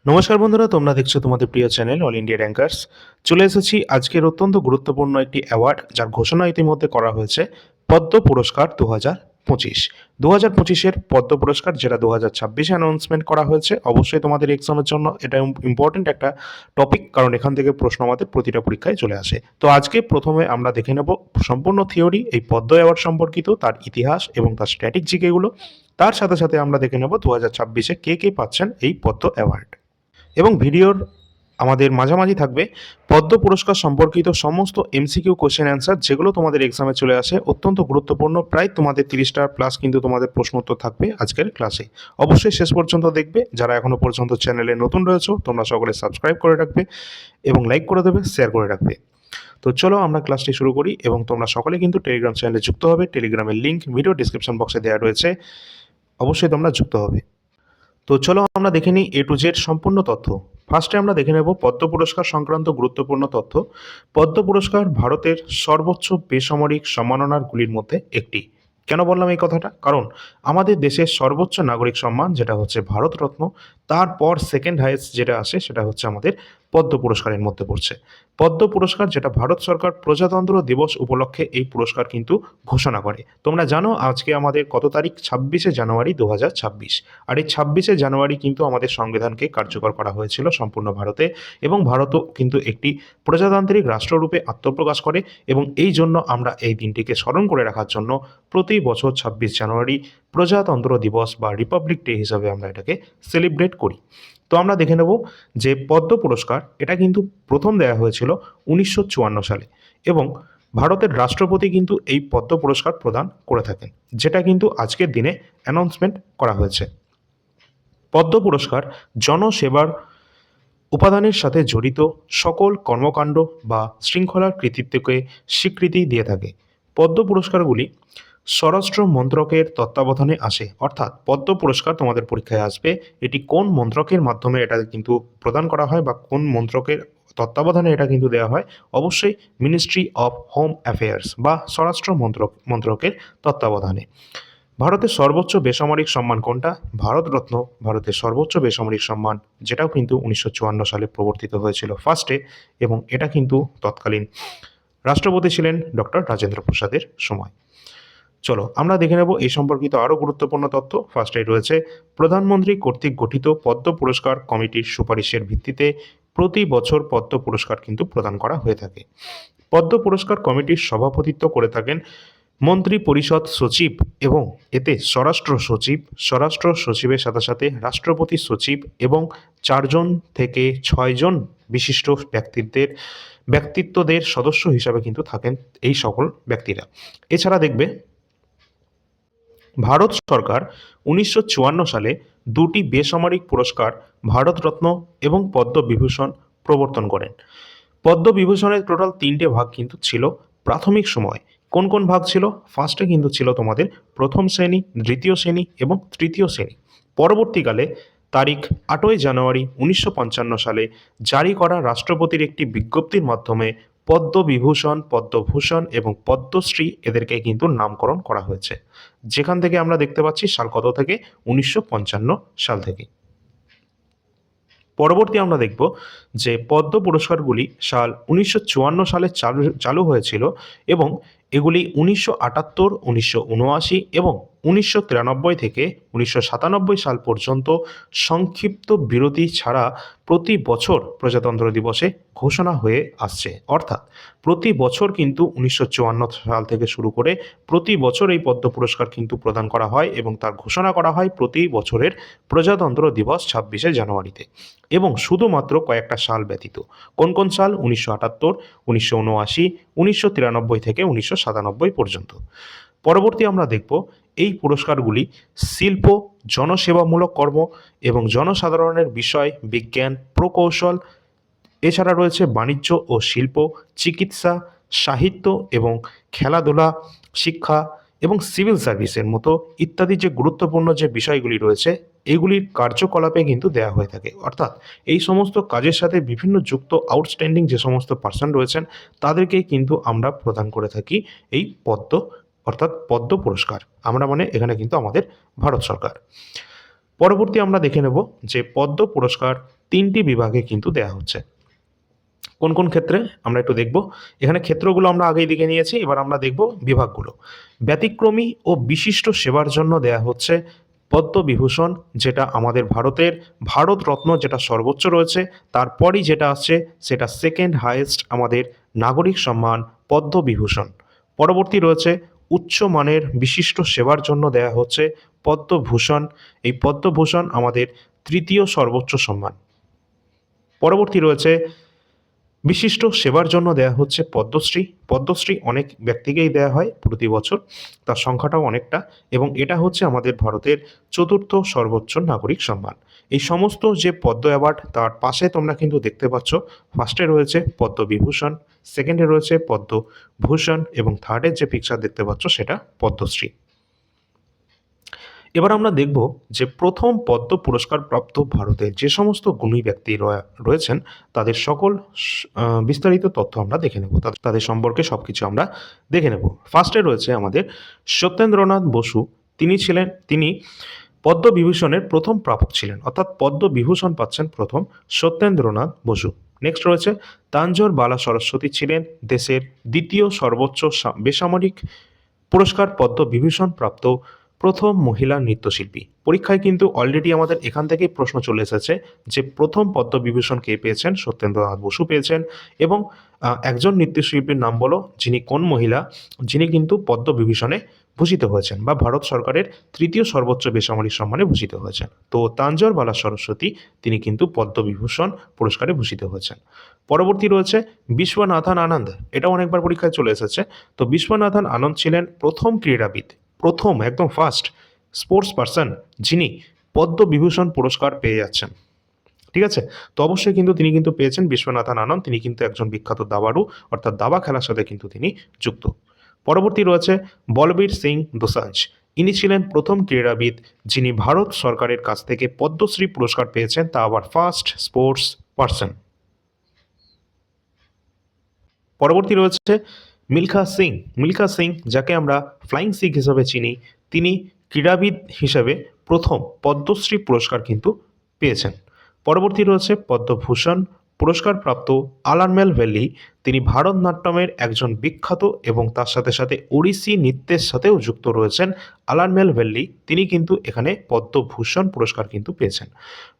নমস্কার বন্ধুরা, তোমরা দেখছো তোমাদের প্রিয় চ্যানেল অল ইন্ডিয়া র্যাঙ্কার্স। চলে এসেছি আজকের অত্যন্ত গুরুত্বপূর্ণ একটি অ্যাওয়ার্ড, যার ঘোষণা ইতিমধ্যে করা হয়েছে। পদ্ম পুরস্কার 2025। 2025-এর পদ্ম পুরস্কার, যেটা 2026-এ অ্যানাউন্সমেন্ট করা হয়েছে। অবশ্যই তোমাদের এক্সামের জন্য এটা ইম্পর্টেন্ট একটা টপিক, কারণ এখান থেকে প্রশ্ন আমাদের প্রতিটা পরীক্ষায় চলে আসে। তো আজকে প্রথমে আমরা দেখে নেব সম্পূর্ণ থিওরি এই পদ্ম অ্যাওয়ার্ড সম্পর্কিত, তার ইতিহাস এবং তার স্ট্র্যাটেজিক এগুলো। তার সাথে সাথে আমরা দেখে নেব 2026-এ কে কে পাচ্ছেন এই পদ্ম অ্যাওয়ার্ড। এবং ভিডিওর আমাদের মাঝামাঝি থাকবে পদ্ম পুরস্কার সম্পর্কিত সমস্ত এমসিকিউ কোশ্চেন অ্যান্সার, যেগুলো তোমাদের এক্সামে চলে আসে। অত্যন্ত গুরুত্বপূর্ণ, প্রায় তোমাদের 30টা প্লাস কিন্তু তোমাদের প্রশ্ন উত্তর থাকবে আজকের ক্লাসে। অবশ্যই শেষ পর্যন্ত দেখবে। যারা এখনও পর্যন্ত চ্যানেলে নতুন রয়েছে তোমরা সকলে সাবস্ক্রাইব করে রাখবে এবং লাইক করে দেবে, শেয়ার করে রাখবে। তো চলো আমরা ক্লাসটি শুরু করি। এবং তোমরা সকলে কিন্তু টেলিগ্রাম চ্যানেলে যুক্ত হবে। টেলিগ্রামের লিঙ্ক ভিডিও ডিসক্রিপশন বক্সে দেওয়া রয়েছে, অবশ্যই তোমরা যুক্ত হবে। তো চলো আমরা দেখে নিই এ টু জেড সম্পূর্ণ তথ্য। ফার্স্টে আমরা দেখে নেব পদ্ম পুরস্কার সংক্রান্ত গুরুত্বপূর্ণ তথ্য। পদ্ম পুরস্কার ভারতের সর্বোচ্চ বেসামরিক সম্মাননাগুলির মধ্যে একটি। কেন বললাম এই কথাটা? কারণ আমাদের দেশের সর্বোচ্চ নাগরিক সম্মান যেটা হচ্ছে ভারতরত্ন, তারপর সেকেন্ড হাইয়েস্ট যেটা আসে সেটা হচ্ছে আমাদের পদ্ম পুরস্কারের মধ্যে পড়ছে। পদ্ম পুরস্কার, যেটা ভারত সরকার প্রজাতন্ত্র দিবস উপলক্ষে এই পুরস্কার কিন্তু ঘোষণা করে। তোমরা জানো আজকে আমাদের কত তারিখ? 26শে জানুয়ারি 2026। আর এই 26শে জানুয়ারি কিন্তু আমাদের সংবিধানকে কার্যকর করা হয়েছিল সম্পূর্ণ ভারতে, এবং ভারতও কিন্তু একটি প্রজাতান্ত্রিক রাষ্ট্ররূপে আত্মপ্রকাশ করে। এবং এই জন্য আমরা এই দিনটিকে স্মরণ করে রাখার জন্য প্রতি বছর 26 জানুয়ারি প্রজাতন্ত্র দিবস বা রিপাবলিক ডে হিসাবে আমরা এটাকে সেলিব্রেট করি। তো আমরা দেখে নেব যে পদ্ম পুরস্কার এটা কিন্তু প্রথম দেওয়া হয়েছিল 1954 সালে, এবং ভারতের রাষ্ট্রপতি কিন্তু এই পদ্ম পুরস্কার প্রদান করে থাকেন, যেটা কিন্তু আজকের দিনে অ্যানাউন্সমেন্ট করা হয়েছে। পদ্ম পুরস্কার জনসেবার উপাদানের সাথে জড়িত সকল কর্মকাণ্ড বা শৃঙ্খলার কৃতিত্বকে স্বীকৃতি দিয়ে থাকে। পদ্ম পুরস্কারগুলি স্বরাষ্ট্র মন্ত্রকের তত্ত্বাবধানে আসে, অর্থাৎ পদ্ম পুরস্কার তোমাদের পরীক্ষায় আসবে এটি কোন মন্ত্রকের মাধ্যমে এটা কিন্তু প্রদান করা হয় বা কোন মন্ত্রকের তত্ত্বাবধানে এটা কিন্তু দেওয়া হয়। অবশ্যই মিনিস্ট্রি অফ হোম অ্যাফেয়ার্স বা স্বরাষ্ট্র মন্ত্রকের তত্ত্বাবধানে। ভারতের সর্বোচ্চ বেসামরিক সম্মান কোনটা? ভারতরত্ন ভারতের সর্বোচ্চ বেসামরিক সম্মান, যেটাও কিন্তু 1954 সালে প্রবর্তিত হয়েছিল ফার্স্টে, এবং এটা কিন্তু তৎকালীন রাষ্ট্রপতি ছিলেন ডক্টর রাজেন্দ্র প্রসাদের সময়। চলো আমরা দেখে নেব এই সম্পর্কিত আরও গুরুত্বপূর্ণ তথ্য। ফার্স্টে রয়েছে প্রধানমন্ত্রী কর্তৃক গঠিত পদ্ম পুরস্কার কমিটির সুপারিশের ভিত্তিতে প্রতি বছর পদ্ম পুরস্কার কিন্তু প্রদান করা হয়ে থাকে। পদ্ম পুরস্কার কমিটির সভাপতিত্ব করে থাকেন মন্ত্রী পরিষদ সচিব, এবং এতে স্বরাষ্ট্র সচিবের সাথে সাথে রাষ্ট্রপতি সচিব এবং 4জন থেকে 6জন বিশিষ্ট ব্যক্তিত্বদের সদস্য হিসাবে কিন্তু থাকেন এই সকল ব্যক্তিরা। এছাড়া দেখবে ভারত সরকার 1954 সালে দুটি বেসামরিক পুরস্কার ভারতরত্ন এবং পদ্মবিভূষণ প্রবর্তন করেন। পদ্মবিভূষণের টোটাল 3টে ভাগ কিন্তু ছিল প্রাথমিক সময়। কোন কোন ভাগ ছিল? ফার্স্টে কিন্তু ছিল তোমাদের প্রথম শ্রেণী, দ্বিতীয় শ্রেণী এবং তৃতীয় শ্রেণী। পরবর্তীকালে তারিখ 8ই জানুয়ারি 1955 সালে জারি করা রাষ্ট্রপতির একটি বিজ্ঞপ্তির মাধ্যমে পদ্মবিভূষণ, পদ্মভূষণ এবং পদ্মশ্রী এদেরকে কিন্তু নামকরণ করা হয়েছে। যেখান থেকে আমরা দেখতে পাচ্ছি সাল কত থেকে? 1955 সাল থেকে। পরবর্তী আমরা দেখব যে পদ্ম পুরস্কারগুলি সাল 1954 সালে চালু হয়েছিল, এবং এগুলি 1978, 1979 এবং 1993 থেকে 1997 সাল পর্যন্ত সংক্ষিপ্ত বিরতি ছাড়া প্রতি বছর প্রজাতন্ত্র দিবসে ঘোষণা হয়ে আসছে। অর্থাৎ প্রতি বছর কিন্তু 1954 সাল থেকে শুরু করে প্রতি বছর এই পদ্ম পুরস্কার কিন্তু প্রদান করা হয়, এবং তার ঘোষণা করা হয় প্রতি বছরের প্রজাতন্ত্র দিবস 26শে জানুয়ারিতে, এবং শুধুমাত্র কয়েকটা সাল ব্যতীত। কোন কোন সাল? 1978, 1979, 1993 থেকে 1997 পর্যন্ত। পরবর্তী আমরা দেখব এই পুরস্কারগুলি শিল্প, জনসেবামূলক কর্ম এবং জনসাধারণের বিষয়, বিজ্ঞান, প্রকৌশল, এছাড়া রয়েছে বাণিজ্য ও শিল্প, চিকিৎসা, সাহিত্য এবং খেলাধুলা, শিক্ষা এবং সিভিল সার্ভিসের মতো ইত্যাদি যে গুরুত্বপূর্ণ যে বিষয়গুলি রয়েছে এগুলির কার্যকলাপে কিন্তু দেওয়া হয়ে থাকে। অর্থাৎ এই সমস্ত কাজের সাথে বিভিন্ন যুক্ত আউটস্ট্যান্ডিং যে সমস্ত পার্সন রয়েছেন তাদেরকেই কিন্তু আমরা প্রদান করে থাকি এই পদ্ম, অর্থাৎ পদ্ম পুরস্কার। আমরা মানে এখানে কিন্তু আমাদের ভারত সরকার। পরবর্তী আমরা দেখে নেব যে পদ্ম পুরস্কার 3টি বিভাগে কিন্তু দেওয়া হচ্ছে। কোন কোন ক্ষেত্রে আমরা একটু দেখব। এখানে ক্ষেত্রগুলো আমরা আগেই দেখে নিয়েছি, এবার আমরা দেখব বিভাগগুলো। ব্যতিক্রমী ও বিশিষ্ট সেবার জন্য দেয়া হচ্ছে পদ্মবিভূষণ, যেটা আমাদের ভারতের ভারতরত্ন যেটা সর্বোচ্চ রয়েছে, তারপরই যেটা আসছে সেটা সেকেন্ড হাইয়েস্ট আমাদের নাগরিক সম্মান পদ্মবিভূষণ। পরবর্তী রয়েছে উচ্চমানের বিশিষ্ট সেবার জন্য দেয়া হচ্ছে পদ্মভূষণ। এই পদ্মভূষণ আমাদের তৃতীয় সর্বোচ্চ সম্মান। পরবর্তী রয়েছে বিশিষ্ট সেবার জন্য দেয়া হচ্ছে পদ্মশ্রী। পদ্মশ্রী অনেক ব্যক্তিকেই দেয়া হয় প্রতি বছর, তার সংখ্যাটাও অনেকটা, এবং এটা হচ্ছে আমাদের ভারতের চতুর্থ সর্বোচ্চ নাগরিক সম্মান। এই সমস্ত যে পদ্ম অ্যাওয়ার্ড তার পাশে তোমরা কিন্তু দেখতে পাচ্ছ, ফার্স্টে রয়েছে পদ্মবিভূষণ, সেকেন্ডে রয়েছে পদ্মভূষণ, এবং থার্ডের যে পিকচার দেখতে পাচ্ছ সেটা পদ্মশ্রী। এবার আমরা দেখব যে প্রথম পদ্ম পুরস্কার প্রাপ্ত ভারতের যে সমস্ত গুণী ব্যক্তি রয়েছেন তাদের সকল বিস্তারিত তথ্য আমরা দেখে নেব, তাদের সম্পর্কে সব কিছু আমরা দেখে নেব। ফার্স্টে রয়েছে আমাদের সত্যেন্দ্রনাথ বসু। তিনি পদ্মবিভূষণের প্রথম প্রাপক ছিলেন, অর্থাৎ পদ্মবিভূষণ পাচ্ছেন প্রথম সত্যেন্দ্রনাথ বসু। নেক্সট রয়েছে তাঞ্জোর বালা সরস্বতী ছিলেন দেশের দ্বিতীয় সর্বোচ্চ বেসামরিক পুরস্কার পদ্মবিভূষণ প্রাপ্ত প্রথম মহিলা নৃত্যশিল্পী। পরীক্ষায় কিন্তু অলরেডি আমাদের এখান থেকেই প্রশ্ন চলে এসেছে যে প্রথম পদ্মবিভূষণ কে পেয়েছেন, সত্যেন্দ্রনাথ বসু পেয়েছেন, এবং একজন নৃত্যশিল্পীর নাম বলো যিনি কোন মহিলা, যিনি কিন্তু পদ্মবিভূষণে ভূষিত হয়েছেন বা ভারত সরকারের তৃতীয় সর্বোচ্চ বেসামরিক সম্মানে ভূষিত হয়েছেন। তো তাঞ্জোর বালা সরস্বতী তিনি কিন্তু পদ্মবিভূষণ পুরস্কারে ভূষিত হয়েছেন। পরবর্তী রয়েছে বিশ্বনাথন আনন্দ। এটা অনেকবার পরীক্ষায় চলে এসেছে। তো বিশ্বনাথন আনন্দ ছিলেন প্রথম ক্রীড়াবিদ, প্রথম একদম ফার্স্ট স্পোর্টস পার্সন যিনি পদ্মবিভূষণ পুরস্কার পেয়ে যাচ্ছেন। ঠিক আছে, তো অবশ্যই কিন্তু তিনি কিন্তু পেয়েছেন বিশ্বনাথন আনন্দ। তিনি কিন্তু একজন বিখ্যাত দাবাড়ু, অর্থাৎ দাবা খেলার সাথে কিন্তু তিনি যুক্ত। পরবর্তী রয়েছে বলবীর সিং দোসাঞ্জ। ইনি ছিলেন প্রথম ক্রীড়াবিদ যিনি ভারত সরকারের কাছ থেকে পদ্মশ্রী পুরস্কার পেয়েছেন, তা আবার ফার্স্ট স্পোর্টস পার্সন। পরবর্তী রয়েছে মিলখা সিং। মিলখা সিং, যাকে আমরা ফ্লাইং সিখ হিসেবে চিনি, তিনি ক্রীড়াবিদ হিসেবে প্রথম পদ্মশ্রী পুরস্কার কিন্তু পেয়েছেন। পরবর্তী রয়েছে পদ্মভূষণ পুরস্কার প্রাপ্ত আলারমেল ভ্যালি। তিনি ভারতনাট্যমের একজন বিখ্যাত এবং তার সাথে সাথে ওড়িশি নৃত্যের সাথেও যুক্ত রয়েছেন আলারমেল ভ্যালি, তিনি কিন্তু এখানে পদ্মভূষণ পুরস্কার কিন্তু পেয়েছেন।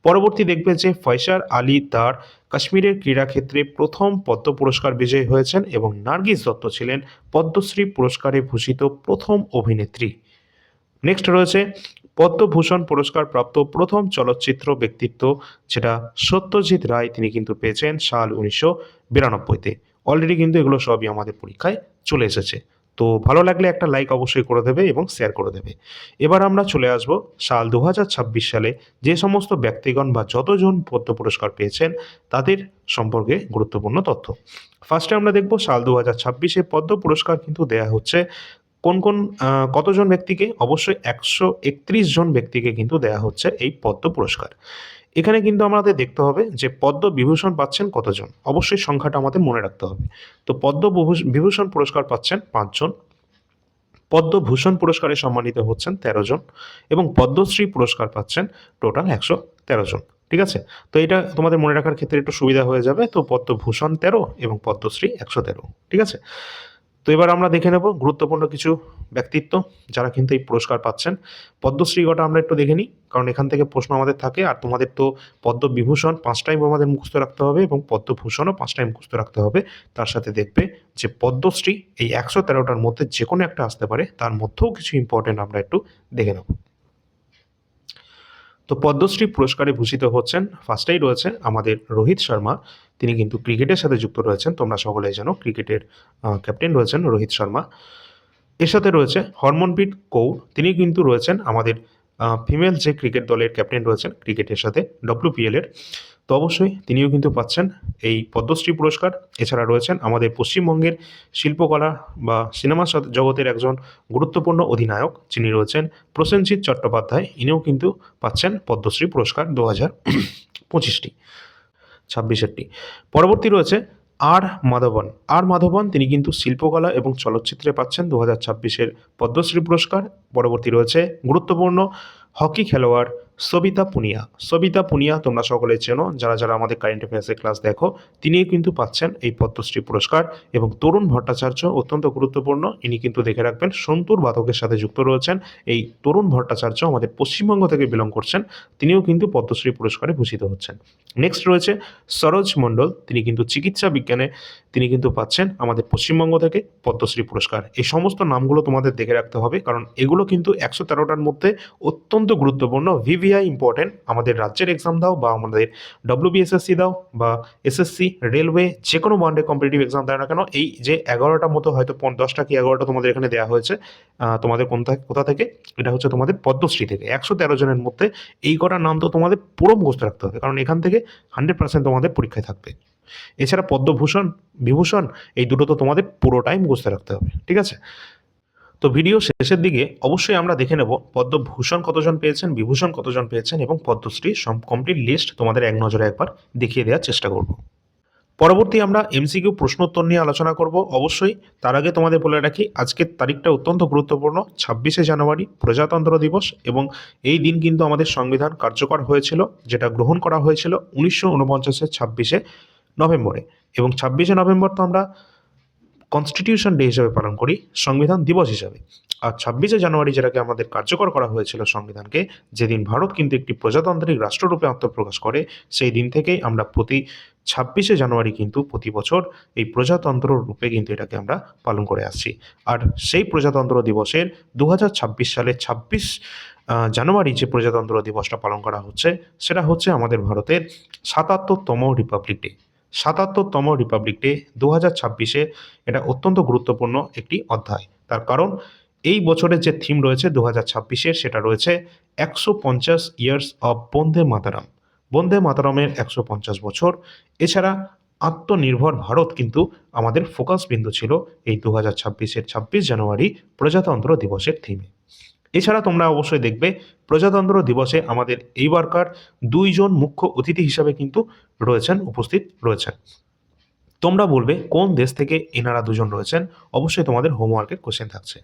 পরবর্তী দেখবে যে ফয়সাল আলী দার কাশ্মীরের ক্রীড়াক্ষেত্রে প্রথম পদ্ম পুরস্কার বিজয়ী হয়েছেন, এবং নার্গিস দত্ত ছিলেন পদ্মশ্রী পুরস্কারে ভূষিত প্রথম অভিনেত্রী। নেক্সট রয়েছে পদ্মভূষণ পুরস্কার প্রাপ্ত প্রথম চলচ্চিত্র ব্যক্তিত্ব, যেটা সত্যজিৎ রায়, তিনি কিন্তু পেয়েছেন সাল 1992-তে। অলরেডি কিন্তু এগুলো সবই আমাদের পরীক্ষায় চলে এসেছে। তো ভালো লাগলে একটা লাইক অবশ্যই করে দেবে এবং শেয়ার করে দেবে। এবার আমরা চলে আসব সাল 2026 সালে যে সমস্ত ব্যক্তিগণ বা যতজন পদ্ম পুরস্কার পেয়েছেন তাদের সম্পর্কে গুরুত্বপূর্ণ তথ্য। ফার্স্টে আমরা দেখব সাল 2026-এ পদ্ম পুরস্কার কিন্তু দেয়া হচ্ছে কতজন ব্যক্তিকে। অবশ্যই 131 জন ব্যক্তিকে কিন্তু দেয়া হচ্ছে এই পদ্ম পুরস্কার। এখানে কিন্তু আমাদের দেখতে হবে যে পদ্মবিভূষণ পাচ্ছেন কতজন, অবশ্যই সংখ্যাটা আমাদের মনে রাখতে হবে। তো বিভূষণ পুরস্কার পাচ্ছেন 5 জন, পদ্মভূষণ পুরস্কারে সম্মানিত হচ্ছেন 13 জন, এবং পদ্মশ্রী পুরস্কার পাচ্ছেন টোটাল 113 জন। ঠিক আছে, তো এটা তোমাদের মনে রাখার ক্ষেত্রে একটু সুবিধা হয়ে যাবে। তো পদ্মভূষণ 13 এবং পদ্মশ্রী 113। ঠিক আছে, তো এবার আমরা দেখে নেব গুরুত্বপূর্ণ কিছু ব্যক্তিত্ব যারা কিন্তু এই পুরস্কার পাচ্ছেন। পদ্মশ্রী কটা আমরা একটু দেখে নিই, কারণ এখান থেকে প্রশ্ন আমাদের থাকে। আর তোমাদের তো পদ্মবিভূষণ 5 টাইম আমাদের মুখস্থ রাখতে হবে এবং পদ্মভূষণও 5 টাইম মুখস্থ রাখতে হবে। তার সাথে দেখবে যে পদ্মশ্রী এই 113টার মধ্যে যে কোনো একটা আসতে পারে, তার মধ্যেও কিছু ইম্পর্টেন্ট আমরা একটু দেখে নেব। তো পদ্মশ্রী পুরস্কারে ভূষিত হচ্ছেন, ফার্স্টেই রয়েছে আমাদের রোহিত শর্মা। তিনি কিন্তু ক্রিকেটের সাথে যুক্ত রয়েছেন, তোমরা সকলেই জানো ক্রিকেটের ক্যাপ্টেন রয়েছেন রোহিত শর্মা। এর সাথে রয়েছে হরমনপ্রীত কৌর, তিনি কিন্তু রয়েছেন আমাদের ফিমেল যে ক্রিকেট দলের ক্যাপ্টেন রয়েছেন ক্রিকেটের সাথে WPL এর। তো অবশ্যই তিনিও কিন্তু পাচ্ছেন এই পদ্মশ্রী পুরস্কার। এছাড়া রয়েছেন আমাদের পশ্চিমবঙ্গের শিল্পকলা বা সিনেমা জগতের একজন গুরুত্বপূর্ণ অধিনায়ক, যিনি রয়েছেন প্রসেনজিৎ চট্টোপাধ্যায়। ইনিও কিন্তু পাচ্ছেন পদ্মশ্রী পুরস্কার 2025টি 26এরটি। পরবর্তী রয়েছে আর মাধবন, তিনি কিন্তু শিল্পকলা এবং চলচ্চিত্রে পাচ্ছেন 2026-এর পদ্মশ্রী পুরস্কার। পরবর্তী রয়েছে গুরুত্বপূর্ণ হকি খেলোয়াড় সবিতা পুনিয়া। সবিতা পুনিয়া তোমরা সকলে চেনো, যারা যারা আমাদের কারেন্ট অ্যাফেয়ার্সের ক্লাস দেখো। তিনিও কিন্তু পাচ্ছেন এই পদ্মশ্রী পুরস্কার। এবং তরুণ ভট্টাচার্য অত্যন্ত গুরুত্বপূর্ণ, ইনি কিন্তু দেখে রাখবেন সন্তুর বাদকের সাথে যুক্ত রয়েছেন। এই তরুণ ভট্টাচার্য আমাদের পশ্চিমবঙ্গ থেকে বিলং করছেন, তিনিও কিন্তু পদ্মশ্রী পুরস্কারে ভূষিত হচ্ছেন। নেক্সট রয়েছে সরোজ মণ্ডল, তিনি কিন্তু চিকিৎসা বিজ্ঞানে তিনি কিন্তু পাচ্ছেন আমাদের পশ্চিমবঙ্গ থেকে পদ্মশ্রী পুরস্কার। এই সমস্ত নামগুলো তোমাদের দেখে রাখতে হবে, কারণ এগুলো কিন্তু 113টার মধ্যে অত্যন্ত গুরুত্বপূর্ণ। ভিভিআই ইম্পর্টেন্ট, আমাদের রাজ্যের এক্সাম দাও বা আমাদের ডব্লিউবিএসএসসি দাও বা এসএসসি, রেলওয়ে, যে কোনো ওয়ান ডে কম্পিটিটিভ এক্সাম দেয় না কেন, এই যে 11টার মতো হয়তো 10টা কি 11টা তোমাদের এখানে দেওয়া হয়েছে, তোমাদের কোথা থেকে, এটা হচ্ছে তোমাদের পদ্মশ্রী থেকে। 113 জনের মধ্যে এই কটা নাম তো তোমাদের পুরো মুখস্থ রাখতে হবে, কারণ এখান থেকে 100% তোমাদের পরীক্ষায় থাকবে। এছাড়া পদ্মভূষণ, বিভূষণ, এই দুটো তো তোমাদের পুরোটাই মুখস্থ রাখতে হবে, ঠিক আছে? তো ভিডিও শেষের দিকে অবশ্যই আমরা দেখে নেব পদ্মভূষণ কতজন পেয়েছেন, বিভূষণ কতজন পেয়েছেন এবং পদ্মশ্রী কমপ্লিট লিস্ট তোমাদের এক নজরে একবার দেখিয়ে দেওয়ার চেষ্টা করব। পরবর্তী আমরা এমসিকিউ প্রশ্নোত্তর নিয়ে আলোচনা করব অবশ্যই। তার আগে তোমাদের বলে রাখি, আজকের তারিখটা অত্যন্ত গুরুত্বপূর্ণ, 26শে জানুয়ারি প্রজাতন্ত্র দিবস। এবং এই দিন কিন্তু আমাদের সংবিধান কার্যকর হয়েছিল, যেটা গ্রহণ করা হয়েছিল 1949-এর 26শে নভেম্বরে। এবং 26শে নভেম্বর তো আমরা কনস্টিটিউশন ডে হিসেবে পালন করি, সংবিধান দিবস হিসাবে। আর 26শে জানুয়ারি, যেটাকে আমাদের কার্যকর করা হয়েছিল সংবিধানকে, যেদিন ভারত কিন্তু একটি প্রজাতান্ত্রিক রাষ্ট্ররূপে আত্মপ্রকাশ করে, সেই দিন থেকেই আমরা প্রতি 26শে জানুয়ারি কিন্তু প্রতি বছর এই প্রজাতন্ত্র রূপে কিন্তু এটাকে আমরা পালন করে আসছি। আর সেই প্রজাতন্ত্র দিবসের 2026 সালে 26 জানুয়ারি যে প্রজাতন্ত্র দিবসটা পালন করা হচ্ছে, সেটা হচ্ছে আমাদের ভারতের 77তম রিপাবলিক ডে। 77তম রিপাবলিক ডে 2026-এ, এটা অত্যন্ত গুরুত্বপূর্ণ একটি অধ্যায়। তার কারণ এই বছরের যে থিম রয়েছে 2026-এর, সেটা রয়েছে 150 ইয়ার্স অফ বন্দে মাতারাম। বন্দে মাতারামের 150 বছর। এছাড়া আত্মনির্ভর ভারত কিন্তু আমাদের ফোকাস বিন্দু ছিল এই 2026-এর 26 জানুয়ারি প্রজাতন্ত্র দিবসের থিমে। এছাড়া তোমরা অবশ্যই দেখবে প্রজাতন্ত্র দিবসে আমাদের এইবারকার 2জন মুখ্য অতিথি হিসাবে কিন্তু উপস্থিত রয়েছেন। তোমরা বলবে কোন দেশ থেকে এনারা 2জন রয়েছেন, অবশ্যই তোমাদের হোমওয়ার্কের কোশ্চেন থাকছে।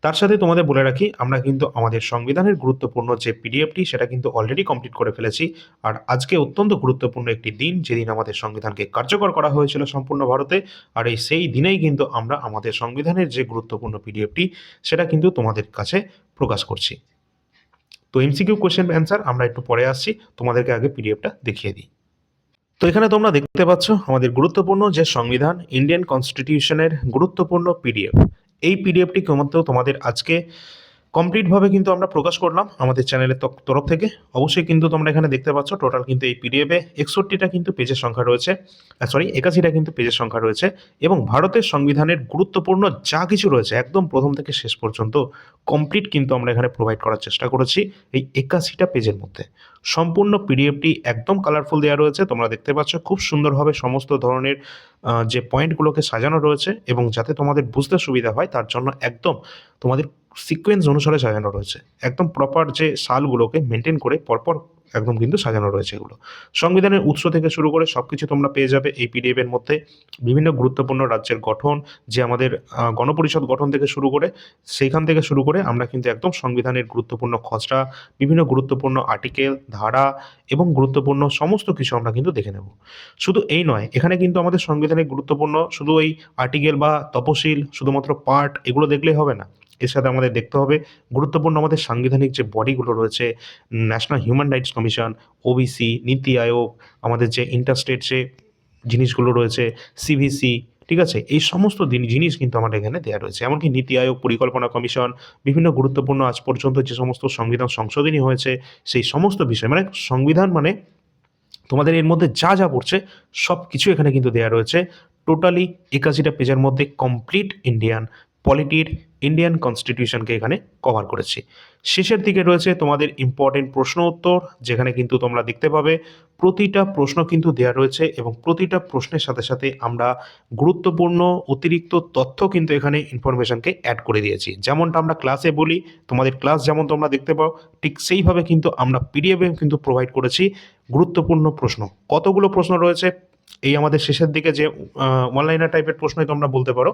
তার সাথে তোমাদের বলে রাখি, আমরা কিন্তু আমাদের সংবিধানের গুরুত্বপূর্ণ যে পিডিএফটি, সেটা কিন্তু অলরেডি কমপ্লিট করে ফেলেছি। আর আজকে অত্যন্ত গুরুত্বপূর্ণ একটি দিন, যেদিন আমাদের সংবিধানকে কার্যকর করা হয়েছিল সম্পূর্ণ ভারতে। আর সেই দিনেই কিন্তু আমরা আমাদের সংবিধানের যে গুরুত্বপূর্ণ পিডিএফটি, সেটা কিন্তু তোমাদের কাছে প্রকাশ করছি। তো এমসিকিউ কোশ্চেন অ্যান্সার আমরা একটু পরে আসছি, তোমাদেরকে আগে পিডিএফটা দেখিয়ে দিই। তো এখানে তোমরা দেখতে পাচ্ছ আমাদের গুরুত্বপূর্ণ যে সংবিধান, ইন্ডিয়ান কনস্টিটিউশনের গুরুত্বপূর্ণ পিডিএফ। এই পিডিএফটি তোমাদের আজকে কমপ্লিটভাবে কিন্তু আমরা প্রকাশ করলাম আমাদের চ্যানেলের তরফ থেকে। অবশ্যই কিন্তু তোমরা এখানে দেখতে পাচ্ছ টোটাল কিন্তু এই পিডিএফে 61টা কিন্তু পেজের সংখ্যা রয়েছে, 81টা কিন্তু পেজের সংখ্যা রয়েছে। এবং ভারতের সংবিধানের গুরুত্বপূর্ণ যা কিছু রয়েছে একদম প্রথম থেকে শেষ পর্যন্ত কমপ্লিট কিন্তু আমরা এখানে প্রোভাইড করার চেষ্টা করেছি এই 81টা পেজের মধ্যে। সম্পূর্ণ পিডিএফটি একদম কালারফুল দেওয়া রয়েছে, তোমরা দেখতে পাচ্ছ খুব সুন্দরভাবে সমস্ত ধরনের যে পয়েন্টগুলোকে সাজানো রয়েছে, এবং যাতে তোমাদের বুঝতে সুবিধা হয় তার জন্য একদম তোমাদের সিকোয়েন্স অনুসারে সাজানো রয়েছে। একদম প্রপার যে সালগুলোকে মেনটেন করে পরপর একদম কিন্তু সাজানো রয়েছে এগুলো। সংবিধানের উৎস থেকে শুরু করে সব কিছু তোমরা পেয়ে যাবে এই পিডিএফের মধ্যে। বিভিন্ন গুরুত্বপূর্ণ রাজ্যের গঠন, যে আমাদের গণপরিষদ গঠন থেকে শুরু করে, সেইখান থেকে শুরু করে আমরা কিন্তু একদম সংবিধানের গুরুত্বপূর্ণ খসড়া, বিভিন্ন গুরুত্বপূর্ণ আর্টিকেল, ধারা এবং গুরুত্বপূর্ণ সমস্ত কিছু আমরা কিন্তু দেখে নেব। শুধু এই নয়, এখানে কিন্তু আমাদের সংবিধানের গুরুত্বপূর্ণ শুধু এই আর্টিকেল বা তপশিল, শুধুমাত্র পার্ট, এগুলো দেখলেই হবে না। এর সাথে আমাদের দেখতে হবে গুরুত্বপূর্ণ আমাদের সাংবিধানিক যে বডিগুলো রয়েছে, national human rights commission, OBC, নীতি আয়োগ, আমাদের যে ইন্টারস্টেট যে জিনিসগুলো রয়েছে, সিভিসি, ঠিক আছে? এই সমস্ত জিনিস কিন্তু আমাদের এখানে দেওয়া রয়েছে। এমনকি নীতি আয়োগ, পরিকল্পনা কমিশন, বিভিন্ন গুরুত্বপূর্ণ আজ পর্যন্ত যে সমস্ত সংবিধান সংশোধনী হয়েছে, সেই সমস্ত বিষয়, মানে সংবিধান মানে তোমাদের এর মধ্যে যা যা পড়ছে সব কিছু এখানে কিন্তু দেওয়া রয়েছে। টোটালি 81টা পেজের মধ্যে কমপ্লিট ইন্ডিয়ান পলিটির, ইন্ডিয়ান কনস্টিটিউশনকে এখানে কভার করেছি। শেষের দিকে রয়েছে তোমাদের ইম্পর্টেন্ট প্রশ্ন উত্তর, যেখানে কিন্তু তোমরা দেখতে পাবে প্রতিটা প্রশ্ন কিন্তু দেওয়া রয়েছে, এবং প্রতিটা প্রশ্নের সাথে সাথে আমরা গুরুত্বপূর্ণ অতিরিক্ত তথ্য কিন্তু এখানে ইনফরমেশনকে অ্যাড করে দিয়েছি। যেমনটা আমরা ক্লাসে বলি, তোমাদের ক্লাস যেমন তোমরা দেখতে পাও, ঠিক সেইভাবে কিন্তু আমরা পিডিএফে কিন্তু প্রোভাইড করেছি গুরুত্বপূর্ণ প্রশ্ন। কতগুলো প্রশ্ন রয়েছে এই আমাদের শেষের দিকে, যে অনলাইনার টাইপের প্রশ্নই তোমরা বলতে পারো,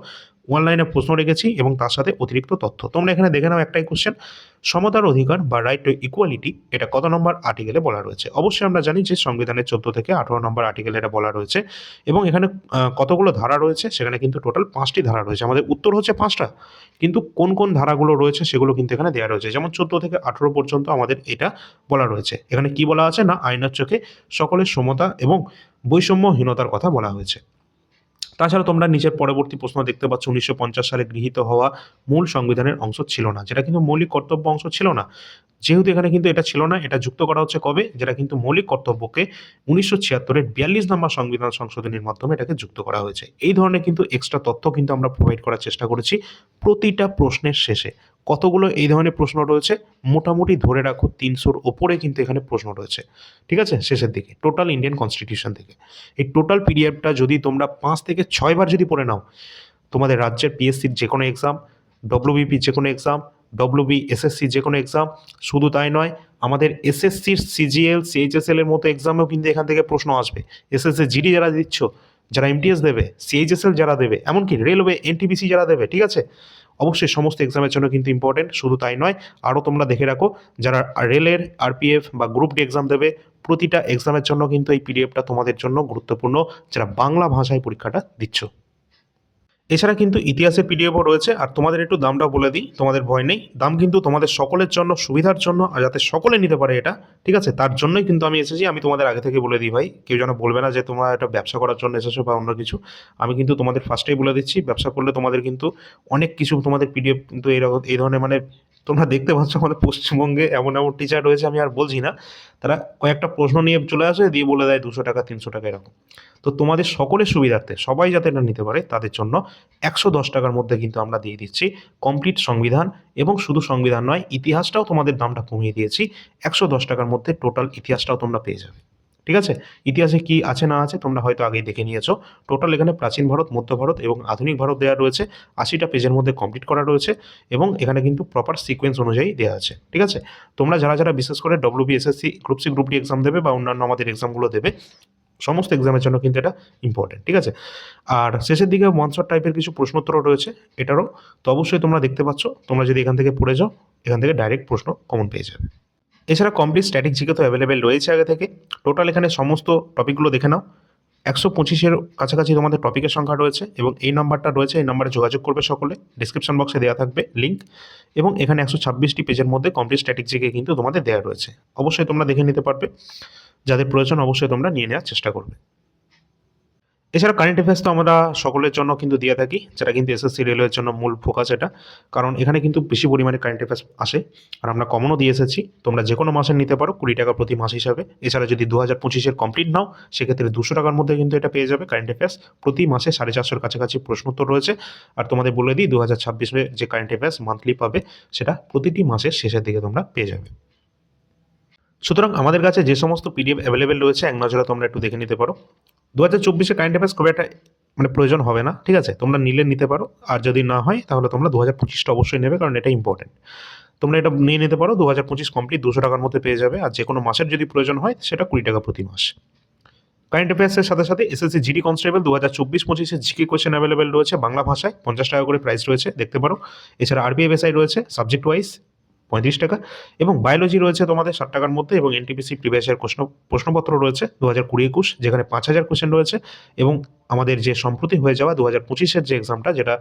অনলাইনে প্রশ্ন রেখেছি এবং তার সাথে অতিরিক্ত তথ্য। তোমরা এখানে দেখে নাও একটাই কোশ্চেন, সমতার অধিকার বা রাইট টু ইকুয়ালিটি এটা কত নম্বর আর্টিকেলে বলা রয়েছে? অবশ্যই আমরা জানি যে সংবিধানের 14 থেকে 18 নম্বর আর্টিকেলে এটা বলা রয়েছে এবং এখানে কতগুলো ধারা রয়েছে, সেখানে কিন্তু টোটাল 5টি ধারা রয়েছে। আমাদের উত্তর হচ্ছে 5টা, কিন্তু কোন কোন ধারাগুলো রয়েছে সেগুলো কিন্তু এখানে দেওয়া রয়েছে। যেমন 14 থেকে 18 পর্যন্ত আমাদের এটা বলা রয়েছে। এখানে কি বলা আছে না, আইনের চোখে সকলের সমতা এবং বৈষম্যহীনতার কথা বলা হয়েছে। তাছাড়া তোমরা নিচের পরবর্তী প্রশ্ন দেখতে পাচ্ছ, 1950 সালে গৃহীত হওয়া মূল সংবিধানের অংশ ছিল না, যেটা কিন্তু মৌলিক কর্তব্য অংশ ছিল না। যেহেতু এখানে কিন্তু এটা ছিল না, এটা যুক্ত করা হচ্ছে কবে, যেটা কিন্তু মৌলিক কর্তব্যকে 1976-এর 42 নম্বর সংবিধান সংশোধনীর মাধ্যমে এটাকে যুক্ত করা হয়েছে। এই ধরনের কিন্তু এক্সট্রা তথ্য কিন্তু আমরা প্রোভাইড করার চেষ্টা করেছি প্রতিটা প্রশ্নের শেষে। কতগুলো এই ধরনের প্রশ্ন রয়েছে, মোটামুটি ধরে রাখো 300-র ওপরে কিন্তু এখানে প্রশ্ন রয়েছে, ঠিক আছে, শেষের দিকে টোটাল ইন্ডিয়ান কনস্টিটিউশন থেকে। এই টোটাল পিডিএফটা যদি তোমরা 5 থেকে 6 বার যদি পড়ে নাও, তোমাদের রাজ্যের পিএসসির যে কোনো এক্সাম, ডব্লিউবিপির যে কোনো এক্সাম, ডব্লিউবি এসএসসির যে কোনো এক্সাম, শুধু তাই নয়, আমাদের এসএসসির সিজিএল সিএইচএসএল এর মতো এক্সামেও কিন্তু এখান থেকে প্রশ্ন আসবে। এসএসসি জিডি যারা দিচ্ছ, যারা এমটিএস দেবে, সিএইচএসএল যারা দেবে, এমনকি রেলওয়ে এনটিপিসি যারা দেবে, ঠিক আছে, অবশ্যই সমস্ত এক্সামের জন্য কিন্তু ইম্পর্টেন্ট। শুধু তাই নয়, আরও তোমরা দেখে রাখো যারা রেলের আরপিএফ বা গ্রুপ ডি এক্সাম দেবে, প্রতিটা এক্সামের জন্য কিন্তু এই পিডিএফটা তোমাদের জন্য গুরুত্বপূর্ণ, যারা বাংলা ভাষায় পরীক্ষাটা দিচ্ছ। এছাড়া কিন্তু ইতিহাসের পিডিএফও রয়েছে। আর তোমাদের একটু দামটা বলে দিই, তোমাদের ভয় নেই, দাম কিন্তু তোমাদের সকলের জন্য, সুবিধার জন্য, আর যাতে সকলে নিতে পারে এটা, ঠিক আছে, তার জন্যই কিন্তু আমি এসেছি। আমি তোমাদের আগে থেকে বলে দিই ভাই, কেউ যেন বলবে না যে তোমরা এটা ব্যবসা করার জন্য এসেছো বা অন্য কিছু। আমি কিন্তু তোমাদের ফার্স্টেই বলে দিচ্ছি, ব্যবসা করলে তোমাদের কিন্তু অনেক কিছু, তোমাদের পিডিএফ কিন্তু এই ধরনের, মানে তোমরা দেখতে পাচ্ছ আমাদের পশ্চিমবঙ্গে এমন এমন টিচার রয়েছে, আমি আর বলছি না, তারা কয়েকটা প্রশ্ন নিয়ে চলে আসে, দিয়ে বলে দেয় 200 টাকা 300 টাকা এরকম। তো তোমাদের সকলের সুবিধার্থে, সবাই যাতে এটা নিতে পারে তাদের জন্য 110 টাকার মধ্যে কিন্তু আমরা দিয়ে দিচ্ছি কমপ্লিট সংবিধান। এবং শুধু সংবিধান নয়, ইতিহাসটাও তোমাদের দামটা কমিয়ে দিয়েছি। 110 টাকার মধ্যে টোটাল ইতিহাসটাও তোমরা পেয়ে যাবে, ঠিক আছে। ইতিহাসে কি আছে না আছে তোমরা হয়তো আগেই দেখে নিয়েছো। টোটাল এখানে প্রাচীন ভারত, মধ্য ভারত এবং আধুনিক ভারত দেওয়া রয়েছে। 80টা পেজের মধ্যে কমপ্লিট করা রয়েছে এবং এখানে কিন্তু প্রপার সিকোয়েন্স অনুযায়ী দেওয়া আছে, ঠিক আছে। তোমরা যারা যারা বিশেষ করে WBSSC, group C, group D exam দেবে বা অন্যান্য আমাদের এক্সামগুলো দেবে, সমস্ত এক্সামের জন্য কিন্তু এটা ইম্পর্টেন্ট, ঠিক আছে। আর শেষের দিকে ওয়ান শট টাইপের কিছু প্রশ্নোত্তরও রয়েছে এটারও, তো অবশ্যই তোমরা দেখতে পাচ্ছ। তোমরা যদি এখান থেকে পড়ে যাও, এখান থেকে ডাইরেক্ট প্রশ্ন কমন পেয়ে যাবে। এছাড়া কমপ্লিট স্ট্যাটিক জিকে তো অ্যাভেলেবেল রয়েছে আগে থেকে। টোটাল এখানে সমস্ত টপিকগুলো দেখে নাও, 125-এর কাছাকাছি তোমাদের টপিকের সংখ্যা রয়েছে এবং এই নাম্বারটা রয়েছে, এই নাম্বারে যোগাযোগ করবে সকলে। ডিসক্রিপশন বক্সে দেওয়া থাকবে লিঙ্ক। এবং এখানে 126টি পেজের মধ্যে কমপ্লিট স্ট্যাটিক জিকে কিন্তু তোমাদের দেওয়া রয়েছে। অবশ্যই তোমরা দেখে নিতে পারবে, যাদের প্রয়োজন অবশ্যই তোমরা নিয়ে নেওয়ার চেষ্টা করবে। এছাড়া কারেন্ট অ্যাফেয়ার্স তো আমরা সকলের জন্য কিন্তু দিয়ে থাকি, যেটা কিন্তু এসএসসি রেলওয়ের জন্য মূল ফোকাস এটা, কারণ এখানে কিন্তু বেশি পরিমাণে কারেন্ট অ্যাফেয়ার্স আসে। আর আমরা কমনও দিয়ে এসেছি, তোমরা যে কোনো মাসে নিতে পারো 20 টাকা প্রতি মাস হিসাবে। এছাড়া যদি 2025-এর কমপ্লিট নাও, সেক্ষেত্রে 200 টাকার মধ্যে কিন্তু এটা পেয়ে যাবে কারেন্ট অ্যাফেয়ার্স। প্রতি মাসে 450-এর কাছাকাছি প্রশ্নোত্তর রয়েছে। আর তোমাদের বলে দিই, 2026-এ যে কারেন্ট অ্যাফেয়ার্স মান্থলি পাবে, সেটা প্রতিটি মাসের শেষের দিকে তোমরা পেয়ে যাবে। সুতরাং আমাদের কাছে যে সমস্ত পিডিএফ অ্যাভেলেবেল রয়েছে, এক নজরে তোমরা একটু দেখে নিতে পারো। 2024-এ কারেন্ট অ্যাফেয়ার্স খুব একটা মানে প্রয়োজন হবে না, ঠিক আছে, তোমরা নিলে নিতে পারো। আর যদি না হয় তাহলে তোমরা 2025টা অবশ্যই নেবে, কারণ এটা ইম্পর্টেন্ট। তোমরা এটা নিয়ে নিতে পারো, 2025 কমপ্লিট 200 টাকার মধ্যে পেয়ে যাবে। আর যে কোনো মাসের যদি প্রয়োজন হয়, সেটা 20 টাকা প্রতি মাস। কারেন্ট অ্যাফেয়ার্সের সাথে সাথে এসএসসি জিডি কনস্টেবল 2024-25-এর জিকে কোয়েশ্চেন অ্যাভেলেবেল রয়েছে বাংলা ভাষায়, 50 টাকা করে প্রাইস রয়েছে, দেখতে পারো। এছাড়া আরবিএফএসআই রয়েছে সাবজেক্ট ওয়াইজ 35 টাকা, এবং বায়োলজি রয়েছে তোমাদের 60 টাকার মধ্যে, এবং এনটিপিসি প্রিভিয়াস ইয়ার প্রশ্নপত্র রয়েছে 2020-21, যেখানে 5000 কোয়েশ্চেন রয়েছে। এবং আমাদের যে সম্প্রতি হয়ে যাওয়া 2025-এর যে এক্সামটা, যেটা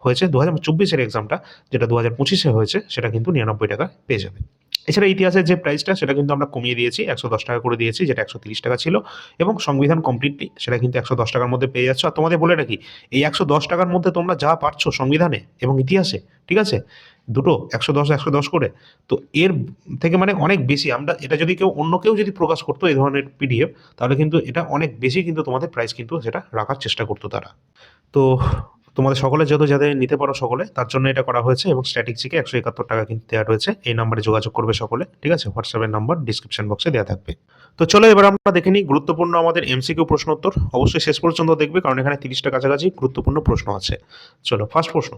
হয়েছে 2024-এর এক্সামটা, যেটা 2025-এ হয়েছে, সেটা কিন্তু 99 টাকা পেয়ে যাবে। এছাড়া ইতিহাসের যে প্রাইসটা, সেটা কিন্তু আমরা কমিয়ে দিয়েছি, 110 টাকা করে দিয়েছি, যেটা 130 টাকা ছিল। এবং সংবিধান কমপ্লিটলি সেটা কিন্তু 110 টাকার মধ্যে পেয়ে যাচ্ছ। আর তোমাদের বলে রাখি, এই 110 টাকার মধ্যে তোমরা যা পাচ্ছ সংবিধানে এবং ইতিহাসে, ঠিক আছে, দুটো 110 করে, তো এর থেকে মানে অনেক বেশি। আমরা এটা যদি অন্য কেউ যদি প্রকাশ করতো এই ধরনের পিডিএফ, তাহলে কিন্তু এটা অনেক বেশি কিন্তু তোমাদের প্রাইস কিন্তু সেটা রাখার চেষ্টা করতো তারা। তো তোমাদের সকলে যেহেতু যাদের নিতে পারো সকলে, তার জন্য এটা করা হয়েছে। এবং স্ট্যাটিক জিকে 171 টাকা কিন্তু দেওয়া রয়েছে। এই নাম্বারে যোগাযোগ করবে সকলে, ঠিক আছে, হোয়াটসঅ্যাপের নাম্বার ডিসক্রিপশন বক্সে দেওয়া থাকবে। তো চলো এবার আমরা দেখে নিই গুরুত্বপূর্ণ আমাদের এমসিকিউ প্রশ্নোত্তর। অবশ্যই শেষ পর্যন্ত দেখবে, কারণ এখানে 30টা কাছাকাছি গুরুত্বপূর্ণ প্রশ্ন আছে। চলো ফার্স্ট প্রশ্ন,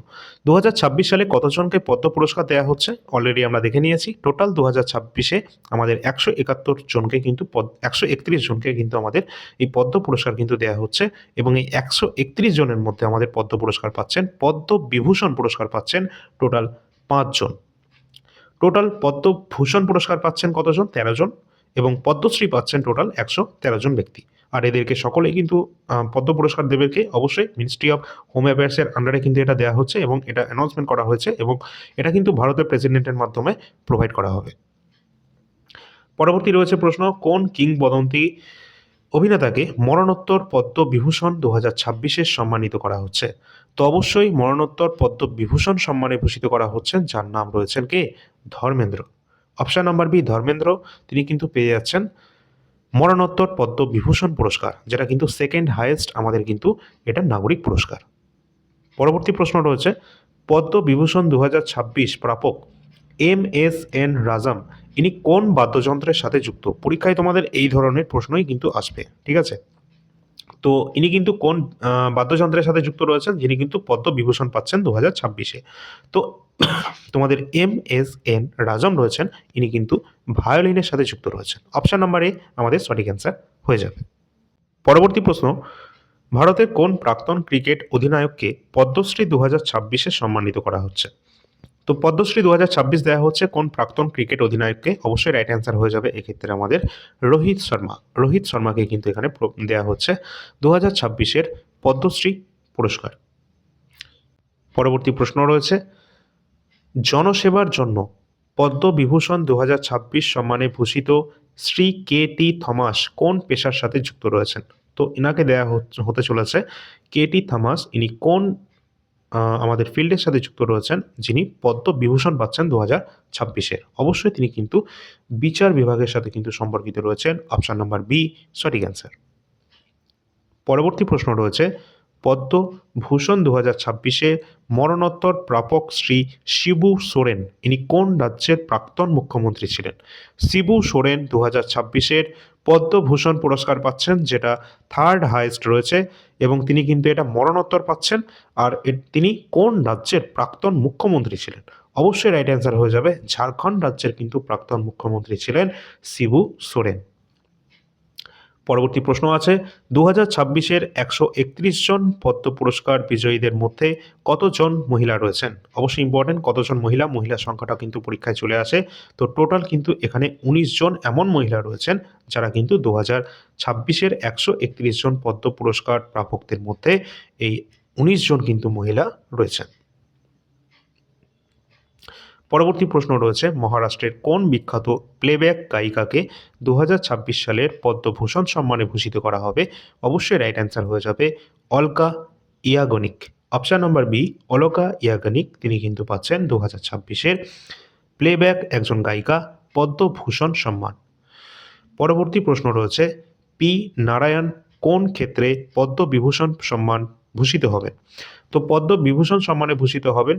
2026 সালে কতজনকে পদ্ম পুরস্কার দেওয়া হচ্ছে? অলরেডি আমরা দেখে নিয়েছি। টোটাল 2026-এ আমাদের 171 জনকে কিন্তু 131 জনকে কিন্তু আমাদের এই পদ্ম পুরস্কার কিন্তু দেওয়া হচ্ছে। এবং এই 131 জনের মধ্যে আমাদের পদ্ম পুরস্কার পাচ্ছেন, পদ্ম বিভূষণ পুরস্কার পাচ্ছেন টোটাল 5 জন। টোটাল পদ্মভূষণ পুরস্কার পাচ্ছেন কতজন? 13 জন, এবং পদ্মশ্রী পাচ্ছেন টোটাল 113 জন ব্যক্তি। আর এদেরকে সকলেই কিন্তু পদ্ম পুরস্কার দেবেকে অবশ্যই মিনিস্ট্রি অফ হোম অ্যাফেয়ার্সের আন্ডারে কিন্তু এটা দেওয়া হচ্ছে, এবং এটা অ্যানাউন্সমেন্ট করা হয়েছে, এবং এটা কিন্তু ভারতের প্রেসিডেন্টের মাধ্যমে প্রোভাইড করা হবে। পরবর্তী রয়েছে প্রশ্ন, কোন কিংবদন্তি অভিনেতাকে মরণোত্তর পদ্মবিভূষণ 2026 সম্মানিত করা হচ্ছে? তো অবশ্যই মরণোত্তর পদ্মবিভূষণ সম্মানে ভূষিত করা হচ্ছেন যার নাম রয়েছেন কে? Dharmendra. Option number B Dharmendra, তিনি কিন্তু পেয়ে যাচ্ছেন মরণোত্তর পদ্মবিভূষণ পুরস্কার, যেটা কিন্তু সেকেন্ড হাইয়েস্ট আমাদের কিন্তু এটা নাগরিক পুরস্কার। পরবর্তী প্রশ্ন রয়েছে, পদ্মবিভূষণ 2026 প্রাপক MSN রাজাম ইনি কোন বাদ্যযন্ত্রের সাথে যুক্ত? পরীক্ষায় তোমাদের এই ধরনের প্রশ্নই কিন্তু আসবে, ঠিক আছে? তো ইনি কিন্তু কোন বাদ্যযন্ত্রের সাথে যুক্ত রয়েছেন, যিনি কিন্তু পদ্মবিভূষণ পাচ্ছেন 2026-এ? তো তোমাদের MSN রাজাম রয়েছেন, ইনি কিন্তু ভায়োলিনের সাথে যুক্ত রয়েছেন। অপশন নাম্বার এ আমাদের সঠিক অ্যান্সার হয়ে যাবে। পরবর্তী প্রশ্ন, ভারতের কোন প্রাক্তন ক্রিকেট অধিনায়ককে পদ্মশ্রী 2026-এ সম্মানিত করা হচ্ছে? তো পদ্মশ্রী 2026 দেওয়া হচ্ছে কোন প্রাক্তন ক্রিকেট অধিনায়ককে? অবশ্যই রাইট অ্যান্সার হয়ে যাবে এক্ষেত্রে আমাদের রোহিত শর্মা। রোহিত শর্মাকে কিন্তু এখানে দেওয়া হচ্ছে 2026-এর পদ্মশ্রী পুরস্কার। পরবর্তী প্রশ্ন রয়েছে, জনসেবার জন্য পদ্মবিভূষণ 2026 সম্মানে ভূষিত শ্রী KT থমাস কোন পেশার সাথে যুক্ত রয়েছেন? তো এনাকে দেওয়া হতে চলেছে KT থমাস, ইনি কোন আমাদের ফিল্ডের সাথে যুক্ত রয়েছেন, যিনি পদ্মবিভূষণ পাচ্ছেন 2026-এর? অবশ্যই তিনি কিন্তু বিচার বিভাগের সাথে কিন্তু সম্পর্কিত রয়েছেন। অপশন নাম্বার বি সঠিক অ্যান্সার। পরবর্তী প্রশ্ন রয়েছে, পদ্মভূষণ 2026-এ মরণোত্তর প্রাপক শ্রী শিবু সোরেন ইনি কোন রাজ্যের প্রাক্তন মুখ্যমন্ত্রী ছিলেন? শিবু সোরেন 2026-এর পদ্মভূষণ পুরস্কার পাচ্ছেন, যেটা থার্ড হাইয়েস্ট রয়েছে, এবং তিনি কিন্তু এটা মরণোত্তর পাচ্ছেন। আর তিনি কোন রাজ্যের প্রাক্তন মুখ্যমন্ত্রী ছিলেন? অবশ্যই রাইট অ্যান্সার হয়ে যাবে, ঝাড়খণ্ড রাজ্যের কিন্তু প্রাক্তন মুখ্যমন্ত্রী ছিলেন শিবু সোরেন। পরবর্তী প্রশ্ন আছে, 2026-এর 131 জন পদ্ম পুরস্কার বিজয়ীদের মধ্যে কতজন মহিলা রয়েছেন? অবশ্যই ইম্পর্টেন্ট, কতজন মহিলা, মহিলার সংখ্যাটা কিন্তু পরীক্ষায় চলে আসে। তো টোটাল কিন্তু এখানে 19 জন এমন মহিলা রয়েছেন যারা কিন্তু 2026-এর 131 জন পদ্ম পুরস্কার প্রাপকদের মধ্যে এই 19 জন কিন্তু মহিলা রয়েছেন। পরবর্তী প্রশ্ন রয়েছে, মহারাষ্ট্রের কোন বিখ্যাত প্লেব্যাক গায়িকাকে 2026 সালের পদ্মভূষণ সম্মানে ভূষিত করা হবে? অবশ্যই রাইট অ্যান্সার হয়ে যাবে Alka Yagnik. Option number B Alka Yagnik, তিনি কিন্তু পাচ্ছেন 2026-এর প্লেব্যাক একজন গায়িকা পদ্মভূষণ সম্মান। পরবর্তী প্রশ্ন রয়েছে, পি নারায়ণ কোন ক্ষেত্রে পদ্মবিভূষণ সম্মান ভূষিত হবেন? তো পদ্মবিভূষণ সম্মানে ভূষিত হবেন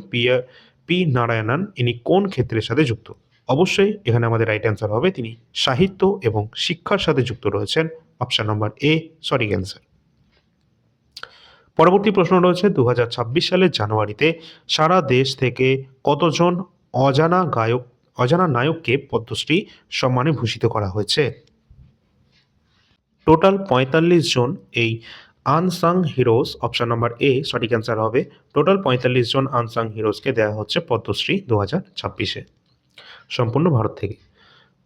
পি নারায়ণন, ইনি কোন ক্ষেত্রের সাথে যুক্ত? অবশ্যই এখানে আমাদের রাইট অ্যান্সার হবে তিনি সাহিত্য এবং শিক্ষার সাথে যুক্ত রয়েছেন। অপশন নাম্বার এ সঠিক অ্যান্সার। পরবর্তী প্রশ্ন রয়েছে, 2026 সালের জানুয়ারিতে সারা দেশ থেকে কতজন অজানা নায়ককে পদ্মশ্রী সম্মানে ভূষিত করা হয়েছে? টোটাল 45 জন এই unsung heroes, option number A সঠিক অ্যান্সার হবে। টোটাল 45 জন আনসাং হিরোজকে দেওয়া হচ্ছে পদ্মশ্রী 2026-এ সম্পূর্ণ ভারত থেকে।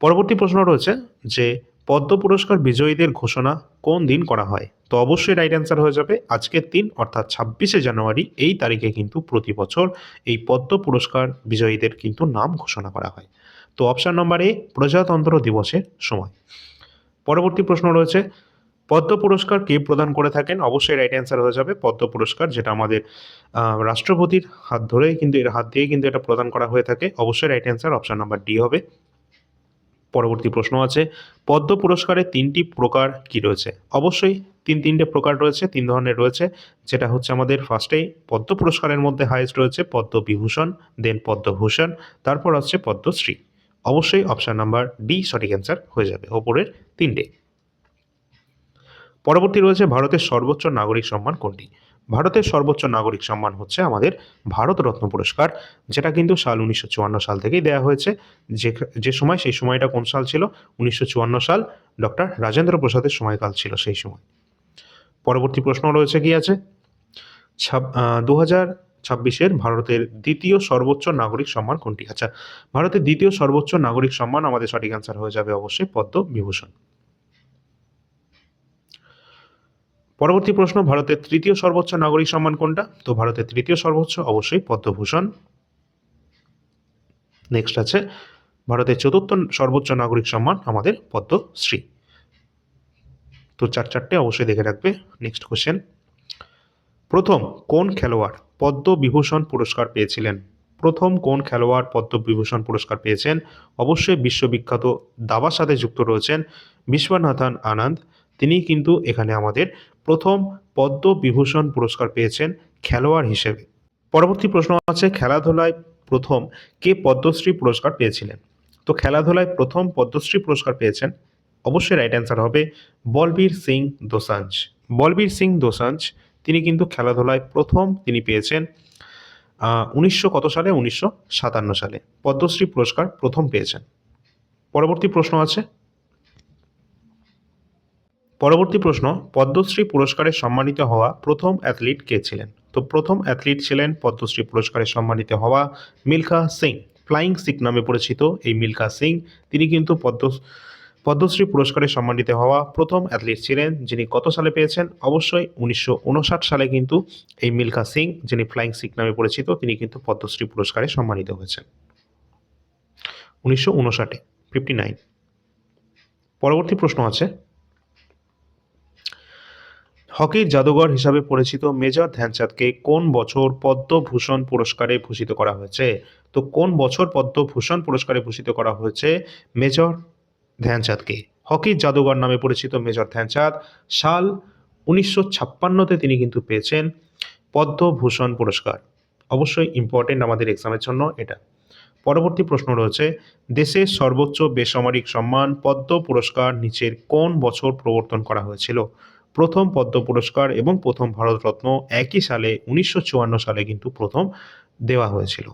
পরবর্তী প্রশ্ন রয়েছে যে পদ্ম পুরস্কার বিজয়ীদের ঘোষণা কোন দিন করা হয়? তো অবশ্যই রাইট অ্যান্সার হয়ে যাবে আজকের দিন, অর্থাৎ 26শে জানুয়ারি। এই তারিখে কিন্তু প্রতি বছর এই পদ্ম পুরস্কার বিজয়ীদের কিন্তু নাম ঘোষণা করা হয়। তো অপশন নম্বর এ প্রজাতন্ত্র দিবসের সময়। পরবর্তী প্রশ্ন রয়েছে, পদ্ম পুরস্কার কে প্রদান করে থাকেন? অবশ্যই রাইট অ্যান্সার হয়ে যাবে পদ্ম পুরস্কার, যেটা আমাদের রাষ্ট্রপতির হাত ধরেই কিন্তু এর হাত দিয়েই কিন্তু এটা প্রদান করা হয়ে থাকে। অবশ্যই right answer option number D হবে। পরবর্তী প্রশ্ন আছে, পদ্ম পুরস্কারের 3টি প্রকার কি রয়েছে? অবশ্যই তিনটে প্রকার রয়েছে, 3 ধরনের রয়েছে, যেটা হচ্ছে আমাদের ফার্স্টেই পদ্ম পুরস্কারের মধ্যে হাইয়েস্ট রয়েছে পদ্মবিভূষণ, দেন পদ্মভূষণ, তারপর আসছে পদ্মশ্রী। অবশ্যই অপশন নাম্বার ডি সঠিক অ্যান্সার হয়ে যাবে ওপরের 3টে। পরবর্তী রয়েছে, ভারতের সর্বোচ্চ নাগরিক সম্মান কোনটি? ভারতের সর্বোচ্চ নাগরিক সম্মান হচ্ছে আমাদের ভারতরত্ন পুরস্কার, যেটা কিন্তু সাল 1954 সাল থেকেই দেওয়া হয়েছে। যে সময়, সেই সময়টা কোন সাল ছিল? 1954 সাল, ডক্টর রাজেন্দ্র প্রসাদের সময়কাল ছিল সেই সময়। পরবর্তী প্রশ্ন রয়েছে কি আছে, 2026 2026-এর ভারতের দ্বিতীয় সর্বোচ্চ নাগরিক সম্মান কোনটি? আচ্ছা, ভারতের দ্বিতীয় সর্বোচ্চ নাগরিক সম্মান আমাদের সঠিক অ্যান্সার হয়ে যাবে অবশ্যই পদ্মবিভূষণ। পরবর্তী প্রশ্ন, ভারতের তৃতীয় সর্বোচ্চ নাগরিক সম্মান কোনটা? তো ভারতের তৃতীয় সর্বোচ্চ অবশ্যই পদ্মভূষণ। নেক্সট আছে ভারতের চতুর্থ সর্বোচ্চ নাগরিক সম্মান আমাদের পদ্মশ্রী। তো চারটে অবশ্যই দেখে রাখবে। নেক্সট কোশ্চেন, প্রথম কোন খেলোয়াড় পদ্মবিভূষণ পুরস্কার পেয়েছিলেন? প্রথম কোন খেলোয়াড় পদ্মবিভূষণ পুরস্কার পেয়েছেন? অবশ্যই বিশ্ববিখ্যাত দাবার সাথে যুক্ত রয়েছেন বিশ্বনাথন আনন্দ। তিনি কিন্তু এখানে আমাদের প্রথম পদ্মবিভূষণ পুরস্কার পেয়েছেন খেলোয়াড় হিসেবে। পরবর্তী প্রশ্ন আছে, খেলাধুলায় প্রথম কে পদ্মশ্রী পুরস্কার পেয়েছিলেন? তো খেলাধুলায় প্রথম পদ্মশ্রী পুরস্কার পেয়েছেন, অবশ্যই রাইট অ্যান্সার হবে বলবীর সিং দোসাঞ্জ। বলবীর সিং দোসাঞ্জ তিনি কিন্তু খেলাধুলায় প্রথম তিনি পেয়েছেন 1957 সালে পদ্মশ্রী পুরস্কার প্রথম পেয়েছেন। পরবর্তী প্রশ্ন আছে, পরবর্তী প্রশ্ন, পদ্মশ্রী পুরস্কারে সম্মানিত হওয়া প্রথম অ্যাথলিট কে ছিলেন? তো প্রথম অ্যাথলিট ছিলেন পদ্মশ্রী পুরস্কারে সম্মানিত হওয়া মিলখা সিং। ফ্লাইং সিখ নামে পরিচিত এই মিলখা সিং তিনি কিন্তু পদ্মশ্রী পুরস্কারে সম্মানিত হওয়া প্রথম অ্যাথলিট ছিলেন, যিনি কত সালে পেয়েছেন? অবশ্যই 1959 সালে কিন্তু এই মিলখা সিং, যিনি ফ্লাইং সিখ নামে পরিচিত, তিনি কিন্তু পদ্মশ্রী পুরস্কারে সম্মানিত হয়েছেন 1959, 59। পরবর্তী প্রশ্ন আছে, হকির জাদুঘর হিসাবে পরিচিত মেজর ধ্যানচাঁদকে কোন বছর পদ্মভূষণ পুরস্কারে ভূষিত করা হয়েছে? তো কোন বছর পদ্মভূষণ পুরস্কারে ভূষিত করা হয়েছে মেজর ধ্যানচাঁদকে? হকির জাদুঘর নামে পরিচিত মেজর ধ্যানচাঁদ সাল 1956-তে তিনি কিন্তু পেয়েছেন পদ্মভূষণ পুরস্কার। অবশ্যই ইম্পর্টেন্ট আমাদের এক্সামের জন্য এটা। পরবর্তী প্রশ্ন রয়েছে, দেশের সর্বোচ্চ বেসামরিক সম্মান পদ্ম পুরস্কার নিচের কোন বছর প্রবর্তন করা হয়েছিল? প্রথম পদ্ম পুরস্কার এবং প্রথম ভারতরত্ন একই সালে 1954 সালে কিন্তু প্রথম দেওয়া হয়েছিল।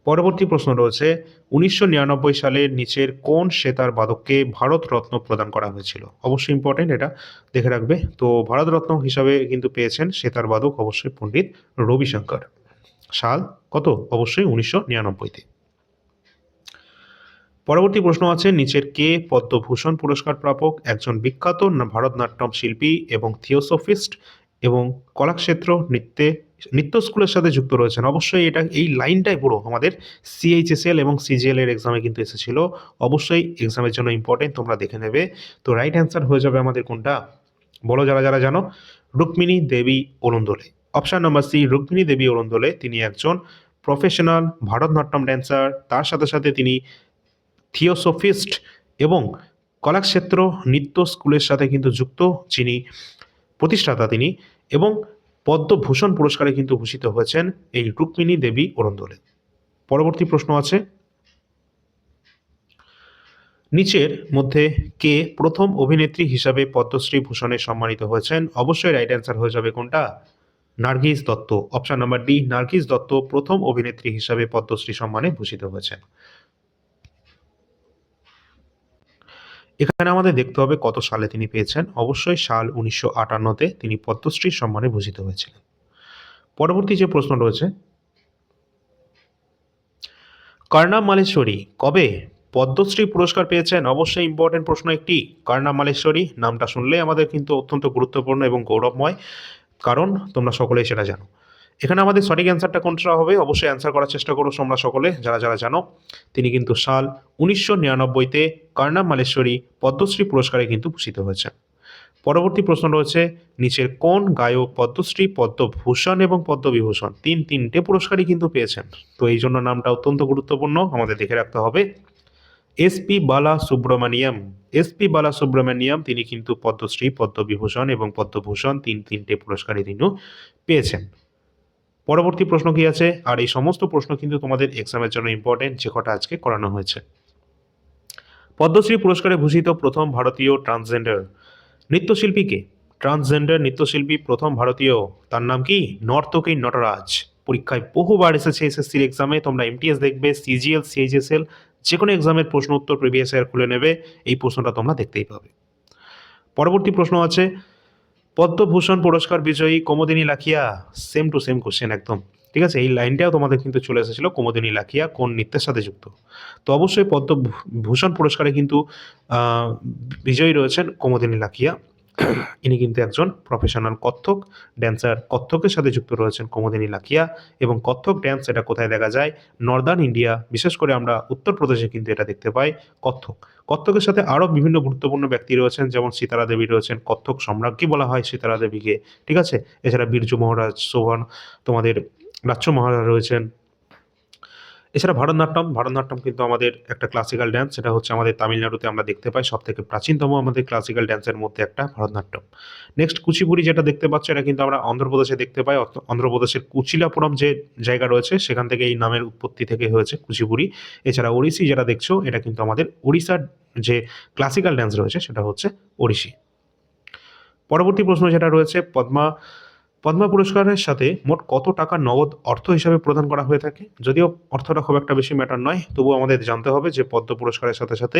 পরবর্তী প্রশ্ন রয়েছে, 1999 সালের নিচের কোন সেতার বাদককে ভারতরত্ন প্রদান করা হয়েছিল? অবশ্যই ইম্পর্টেন্ট, এটা দেখে রাখবে। তো ভারতরত্ন হিসাবে কিন্তু পেয়েছেন সেতার বাদক অবশ্যই পণ্ডিত রবিশঙ্কর। সাল কত? অবশ্যই 1999-তে। পরবর্তী প্রশ্ন আছে, নিচের কে পদ্মভূষণ পুরস্কার প্রাপক? একজন বিখ্যাত ভারতনাট্যম শিল্পী এবং থিওসফিস্ট এবং কলাক্ষেত্র নৃত্য স্কুলের সাথে যুক্ত রয়েছেন। অবশ্যই এটা এই লাইনটাই পুরো আমাদের CHSL এবং CGL এর এক্সামে কিন্তু এসেছিল। অবশ্যই এক্সামের জন্য ইম্পর্টেন্ট, তোমরা দেখে নেবে। তো রাইট অ্যান্সার হয়ে যাবে আমাদের কোনটা? বলো যারা যারা জানো। রুক্মিণী দেবী অরুন্দলে। অপশান নাম্বার সি, রুক্মিণী দেবী অরুন্দলে। তিনি একজন প্রফেশনাল ভারতনাট্যম ড্যান্সার, তার সাথে সাথে তিনি থিওসফিস্ট এবং কলাক্ষেত্র নৃত্য স্কুলের সাথে কিন্তু যুক্ত, যিনি প্রতিষ্ঠাতা তিনি, এবং পদ্মভূষণ পুরস্কারে কিন্তু ভূষিত হয়েছেন এই রুক্মিণী দেবী অরুন্দলে। পরবর্তী প্রশ্ন আছে, নিচের মধ্যে কে প্রথম অভিনেত্রী হিসাবে পদ্মশ্রী ভূষণে সম্মানিত হয়েছেন? অবশ্যই রাইট অ্যান্সার হয়ে যাবে কোনটা? Nargis Dutta. Option number D, Nargis Dutta প্রথম অভিনেত্রী হিসাবে পদ্মশ্রী সম্মানে ভূষিত হয়েছেন। এখানে আমাদের দেখতে হবে কত সালে তিনি পেয়েছেন। অবশ্যই সাল 1958-তে তিনি পদ্মশ্রী সম্মানে ভূষিত হয়েছিলেন। পরবর্তী যে প্রশ্ন রয়েছে, কর্ণা মালেশ্বরী কবে পদ্মশ্রী পুরস্কার পেয়েছেন? অবশ্যই ইম্পর্টেন্ট প্রশ্ন একটি। কর্ণা মালেশ্বরী নামটা শুনলে আমাদের কিন্তু অত্যন্ত গুরুত্বপূর্ণ এবং গৌরবময়, কারণ তোমরা সকলেই সেটা জানো। এখানে আমাদের সঠিক অ্যান্সারটা কোনটা হবে? অবশ্যই অ্যান্সার করার চেষ্টা করো তোমরা সকলে যারা যারা জানো। তিনি কিন্তু সাল 1999-তে কর্ণা মালেশ্বরী পদ্মশ্রী পুরস্কারে কিন্তু ভূষিত হয়েছেন। পরবর্তী প্রশ্ন রয়েছে, নিচের কোন গায়ক পদ্মশ্রী, পদ্মভূষণ এবং পদ্মবিভূষণ তিনটে পুরস্কারই কিন্তু পেয়েছেন? তো এই জন্য নামটা অত্যন্ত গুরুত্বপূর্ণ, আমাদের দেখে রাখতে হবে। SP বালাসুব্রমণিয়াম। SP বালাসুব্রমণিয়াম তিনি কিন্তু পদ্মশ্রী, পদ্মবিভূষণ এবং পদ্মভূষণ তিনটে পুরস্কারই তিনি পেয়েছেন। পরবর্তী প্রশ্ন কি আছে? আর এই সমস্ত প্রশ্ন কিন্তু তোমাদের এক্সামের জন্য ইম্পর্টেন্ট, যে কটা আজকে করানো হয়েছে। পদ্মশ্রী পুরস্কারে ভূষিত প্রথম ভারতীয় ট্রান্সজেন্ডার নৃত্যশিল্পী কে? ট্রান্সজেন্ডার নৃত্যশিল্পী প্রথম ভারতীয়, তার নাম কি? নর্তকী নটরাজ। পরীক্ষায় বহুবার এসেছে SSCর এক্সামে, তোমরা MTS দেখবে, CGL, CHSL যে কোনো এক্সামের প্রশ্ন উত্তর প্রিভিয়াস ইয়ার খুলে নেবে, এই প্রশ্নটা তোমরা দেখতেই পাবে। পরবর্তী প্রশ্ন আছে, পদ্মভূষণ পুরস্কার বিজয়ী Kumudini Lakhia, same to same question একদম। ঠিক আছে, এই লাইনটাও তোমাদের কিন্তু চলে এসেছিল, কুমুদিনী লাখিয়া কোন নৃত্যের সাথে যুক্ত। তো অবশ্যই পদ্মভূষণ পুরস্কারে কিন্তু আহ, বিজয়ী রয়েছেন কুমুদিনী লাখিয়া। ইনি কিন্তু একজন প্রফেশনাল কত্থক ড্যান্সার, কত্থকের সাথে যুক্ত রয়েছেন কুমুদিনী লাখিয়া। এবং কত্থক ড্যান্স এটা কোথায় দেখা যায়? নর্দার্ন ইন্ডিয়া, বিশেষ করে আমরা উত্তরপ্রদেশে কিন্তু এটা দেখতে পাই কত্থক। কত্থকের সাথে আরও বিভিন্ন গুরুত্বপূর্ণ ব্যক্তি রয়েছেন, যেমন সীতারা দেবী রয়েছেন, কত্থক সম্রাজ্ঞী বলা হয় সীতারা দেবীকে। ঠিক আছে, এছাড়া বিরজু মহারাজ, সোহান, তোমাদের রাচ্চ মহারাজ রয়েছেন। এছাড়া ভারতনাট্যম কিন্তু আমাদের একটা ক্লাসিক্যাল ড্যান্স, সেটা হচ্ছে আমাদের তামিলনাড়ুতে আমরা দেখতে পাই, সব থেকে প্রাচীনতম আমাদের ক্লাসিক্যাল ড্যান্সের মধ্যে একটা ভারতনাট্যম। নেক্সট কুচিপুড়ি যেটা দেখতে পাচ্ছ, এটা কিন্তু আমরা অন্ধ্রপ্রদেশে দেখতে পাই। অন্ধ্রপ্রদেশের কুচিলাপুরম যে জায়গা রয়েছে সেখান থেকে এই নামের উৎপত্তি থেকে হয়েছে কুচিপুড়ি। এছাড়া ওড়িশি যেটা দেখছো, এটা কিন্তু আমাদের ওড়িশার যে ক্লাসিক্যাল ড্যান্স রয়েছে সেটা হচ্ছে ওড়িশি। পরবর্তী প্রশ্ন যেটা রয়েছে, পদ্মা পুরস্কারের সাথে মোট কত টাকা নগদ অর্থ হিসাবে প্রদান করা হয়ে থাকে? যদিও অর্থটা খুব একটা বেশি ম্যাটার নয়, তবুও আমাদের জানতে হবে যে পদ্ম পুরস্কারের সাথে সাথে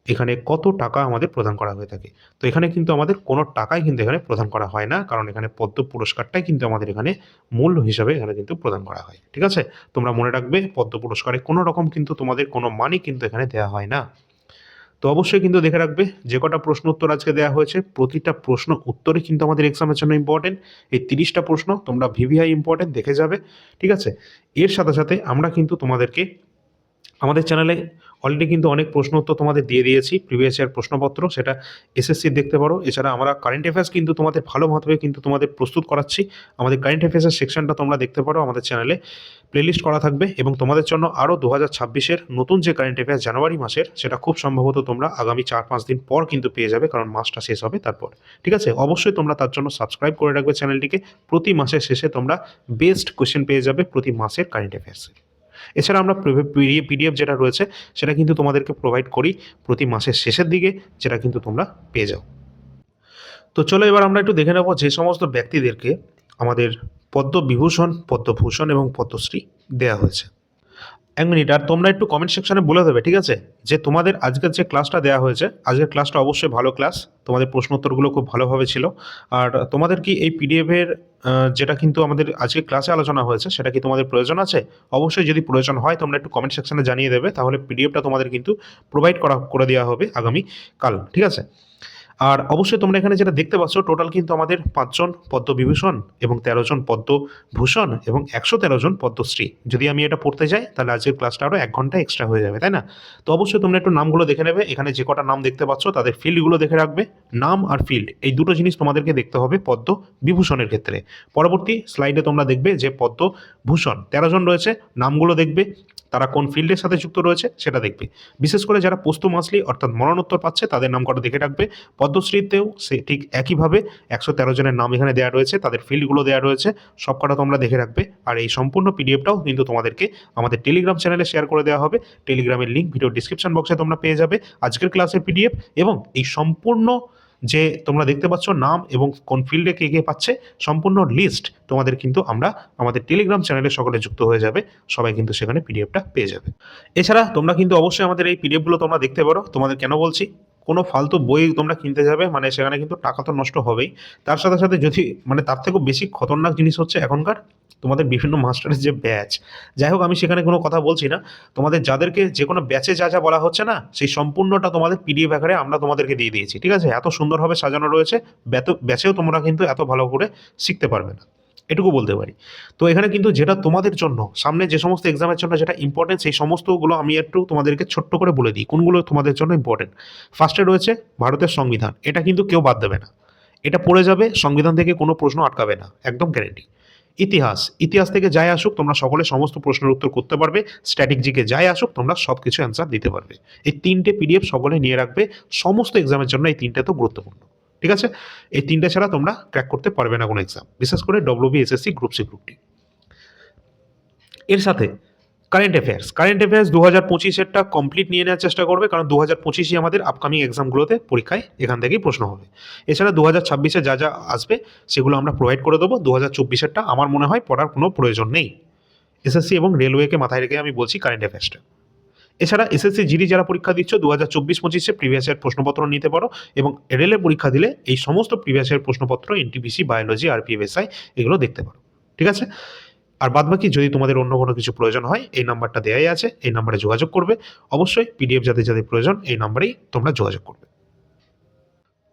এখানে কত টাকা আমাদের প্রদান করা হয়ে থাকে। তো এখানে কিন্তু আমাদের কোনো টাকাই কিন্তু এখানে প্রদান করা হয় না, কারণ এখানে পদ্ম পুরস্কারটাই কিন্তু আমাদের এখানে মূল হিসাবে এখানে কিন্তু প্রদান করা হয়। ঠিক আছে, তোমরা মনে রাখবে পদ্ম পুরস্কারে কোনো রকম কিন্তু তোমাদের কোনো মানি কিন্তু এখানে দেওয়া হয় না। তো অবশ্যই কিন্তু দেখে রাখবে, যে কটা প্রশ্ন উত্তর আজকে দেওয়া হয়েছে প্রতিটা প্রশ্ন উত্তরই কিন্তু আমাদের এক্সামের জন্য ইম্পর্টেন্ট। এই 30টা প্রশ্ন তোমরা ভিভিআই ইম্পর্টেন্ট দেখে যাবে। ঠিক আছে, এর সাথে সাথে আমরা কিন্তু তোমাদেরকে আমাদের চ্যানেলে অলরেডি কিন্তু অনেক প্রশ্ন উত্তর তোমাদের দিয়ে দিয়েছি, প্রিভিয়াস ইয়ার প্রশ্নপত্র, সেটা এসএসসির দেখতে পারো। এছাড়া আমরা কারেন্ট অ্যাফেয়ার্স কিন্তু তোমাদের ভালোভাবে কিন্তু তোমাদের প্রস্তুত করাচ্ছি। আমাদের কারেন্ট অ্যাফেয়ার্সের সেকশনটা তোমরা দেখতে পারো, আমাদের চ্যানেলে প্লেলিস্ট করা থাকবে। এবং তোমাদের জন্য আরও 2026-এর নতুন যে কারেন্ট অ্যাফেয়ার্স জানুয়ারি মাসের, সেটা খুব সম্ভবত তোমরা আগামী 4-5 দিন পর কিন্তু পেয়ে যাবে, কারণ মাসটা শেষ হবে তারপর। ঠিক আছে, অবশ্যই তোমরা তার জন্য সাবস্ক্রাইব করে রাখবে চ্যানেলটিকে। প্রতি মাসের শেষে তোমরা বেস্ট কোয়েশ্চেন পেয়ে যাবে প্রতি মাসের কারেন্ট অ্যাফেয়ার্সের। এছাড়া আমরা পিডিএফ যেটা রয়েছে সেটা কিন্তু তোমাদেরকে প্রোভাইড করি প্রতি মাসের শেষের দিকে, যেটা কিন্তু তোমরা পেয়ে যাও। তো চলো এবার আমরা একটু দেখে নেব যে সমস্ত ব্যক্তিদেরকে আমাদের পদ্মবিভূষণ, পদ্মভূষণ এবং পদ্মশ্রী দেওয়া হয়েছে। 1 মিনিট, আর তোমরা একটু কমেন্ট সেকশনে বলে দেবে, ঠিক আছে, যে তোমাদের আজকের যে ক্লাসটা দেওয়া হয়েছে, আজকের ক্লাসটা অবশ্যই ভালো ক্লাস, তোমাদের প্রশ্ন উত্তরগুলো খুব ভালোভাবে ছিল। আর তোমাদের কি এই পিডিএফের যেটা কিন্তু আমাদের আজকে ক্লাসে আলোচনা হয়েছে সেটা কি তোমাদের প্রয়োজন আছে? অবশ্যই যদি প্রয়োজন হয় তোমরা একটু কমেন্ট সেকশনে জানিয়ে দেবে, তাহলে পিডিএফটা তোমাদের কিন্তু প্রোভাইড করে দেওয়া হবে আগামী কাল। ঠিক আছে, আর অবশ্যই তোমরা এখানে যেটা দেখতে পাচ্ছ, টোটাল কিন্তু আমাদের 5 জন পদ্মবিভূষণ এবং 13 জন পদ্মভূষণ এবং 113 জন পদ্মশ্রী। যদি আমি এটা পড়তে যাই তাহলে আজকের ক্লাসটা আরও 1 ঘন্টা এক্সট্রা হয়ে যাবে, তাই না? তো অবশ্যই তোমরা একটু নামগুলো দেখে নেবে, এখানে যে কটা নাম দেখতে পাচ্ছ তাদের ফিল্ডগুলো দেখে রাখবে। নাম আর ফিল্ড, এই দুটো জিনিস তোমাদেরকে দেখতে হবে পদ্মবিভূষণের ক্ষেত্রে। পরবর্তী স্লাইডে তোমরা দেখবে যে পদ্মভূষণ 13 জন রয়েছে, নামগুলো দেখবে, তারা কোন ফিল্ডের সাথে যুক্ত রয়েছে সেটা দেখবে। বিশেষ করে যারা পোস্ত মাসলি অর্থাৎ মরণোত্তর পাচ্ছে তাদের নাম কটা দেখে রাখবে। পদ্মশ্রীতেও সে ঠিক একইভাবে 113 জনের নাম এখানে দেওয়া রয়েছে, তাদের ফিল্ডগুলো দেওয়া রয়েছে, সব কটা তোমরা দেখে রাখবে। আর এই সম্পূর্ণ পিডিএফটাও কিন্তু তোমাদেরকে আমাদের টেলিগ্রাম চ্যানেলে শেয়ার করে দেওয়া হবে। টেলিগ্রামের লিঙ্ক ভিডিও ডিসক্রিপশন বক্সে তোমরা পেয়ে যাবে আজকের ক্লাসের পিডিএফ। এবং এই সম্পূর্ণ যে তোমরা দেখতে পাচ্ছ নাম এবং কোন ফিল্ডে কে কে পাচ্ছে, সম্পূর্ণ লিস্ট তোমাদের কিন্তু আমরা আমাদের টেলিগ্রাম চ্যানেলে সকলে যুক্ত হয়ে যাবে, সবাই কিন্তু সেখানে পিডিএফটা পেয়ে যাবে। এছাড়া তোমরা কিন্তু অবশ্যই আমাদের এই পিডিএফগুলো তোমরা দেখতে পারো। তোমাদের কেন বলছি, কোনো ফালতু বই তোমরা কিনতে যাবে মানে সেখানে কিন্তু টাকা তো নষ্ট হবেই, তার সাথে সাথে যদি মানে তার থেকেও বেশি খতরনাক জিনিস হচ্ছে এখনকার তোমাদের বিভিন্ন মাস্টারের যে ব্যাচ। যাই হোক, আমি সেখানে কোনো কথা বলছি না, তোমাদের যাদেরকে যে কোনো ব্যাচে যা যা বলা হচ্ছে না, সেই সম্পূর্ণটা তোমাদের পিডিএফ আকারে আমরা তোমাদেরকে দিয়ে দিয়েছি। ঠিক আছে, এত সুন্দরভাবে সাজানো রয়েছে, ব্যাচেও তোমরা কিন্তু এত ভালো করে শিখতে পারবে না, এটুকু বলতে পারি। তো এখানে কিন্তু যেটা তোমাদের জন্য সামনে যে সমস্ত এক্সামের জন্য যেটা ইম্পর্টেন্ট, সেই সমস্তগুলো আমি একটু তোমাদেরকে ছোট্ট করে বলে দিই কোনগুলো তোমাদের জন্য ইম্পর্টেন্ট। ফার্স্টে রয়েছে ভারতের সংবিধান, এটা কিন্তু কেউ বাদ দেবে না, এটা পড়ে যাবে, সংবিধান থেকে কোনো প্রশ্ন আটকাবে না, একদম গ্যারেন্টি। ইতিহাস থেকে যাই আসুক তোমরা সকলে সমস্ত প্রশ্নের উত্তর করতে পারবে, স্ট্র্যাটেজিকে যাই আসুক তোমরা সব কিছু অ্যান্সার দিতে পারবে। এই 3টে পিডিএফ সকলে নিয়ে রাখবে, সমস্ত এক্সামের জন্য এই 3টে তো গুরুত্বপূর্ণ। ঠিক আছে, এই 3টে ছাড়া তোমরা ক্র্যাক করতে পারবে না কোনো এক্সাম, বিশেষ করে WB, SSC, group C, group D. এর সাথে কারেন্ট অ্যাফেয়ার্স 2025-এরটা কমপ্লিট নিয়ে নেওয়ার চেষ্টা করবে, কারণ 2025-ই আমাদের আপকামিং এক্সামগুলোতে পরীক্ষায় এখান থেকেই প্রশ্ন হবে। এছাড়া 2026-এ যা যা আসবে সেগুলো আমরা প্রোভাইড করে দেবো। 2024-এরটা আমার মনে হয় পড়ার কোনো প্রয়োজন নেই। এসএসসি এবং রেলওয়েকে মাথায় রেখে আমি বলছি কারেন্ট অ্যাফেয়ার্সটা। এছাড়া এসএসসি জিডি যারা পরীক্ষা দিচ্ছ 2024-25 প্রিভিয়াস ইয়ার প্রশ্নপত্র নিতে পারো এবং রেলের পরীক্ষা দিলে এই সমস্ত প্রিভিয়াস ইয়ার প্রশ্নপত্র এনটিপিসি, বায়োলজি, আরপিএফএসআই এগুলো দেখতে পারো। ঠিক আছে? আর বাদবাকি যদি তোমাদের অন্য কোনো কিছু প্রয়োজন হয় এই নাম্বারটা দেয়াই আছে, এই নাম্বারে যোগাযোগ করবে। অবশ্যই পিডিএফ যাদের যাদের প্রয়োজন এই নাম্বারেই তোমরা যোগাযোগ করবে।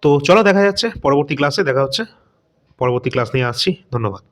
তো চলো দেখা যাচ্ছে পরবর্তী ক্লাসে দেখা হচ্ছে। পরবর্তী ক্লাস নিয়ে আসছি। ধন্যবাদ।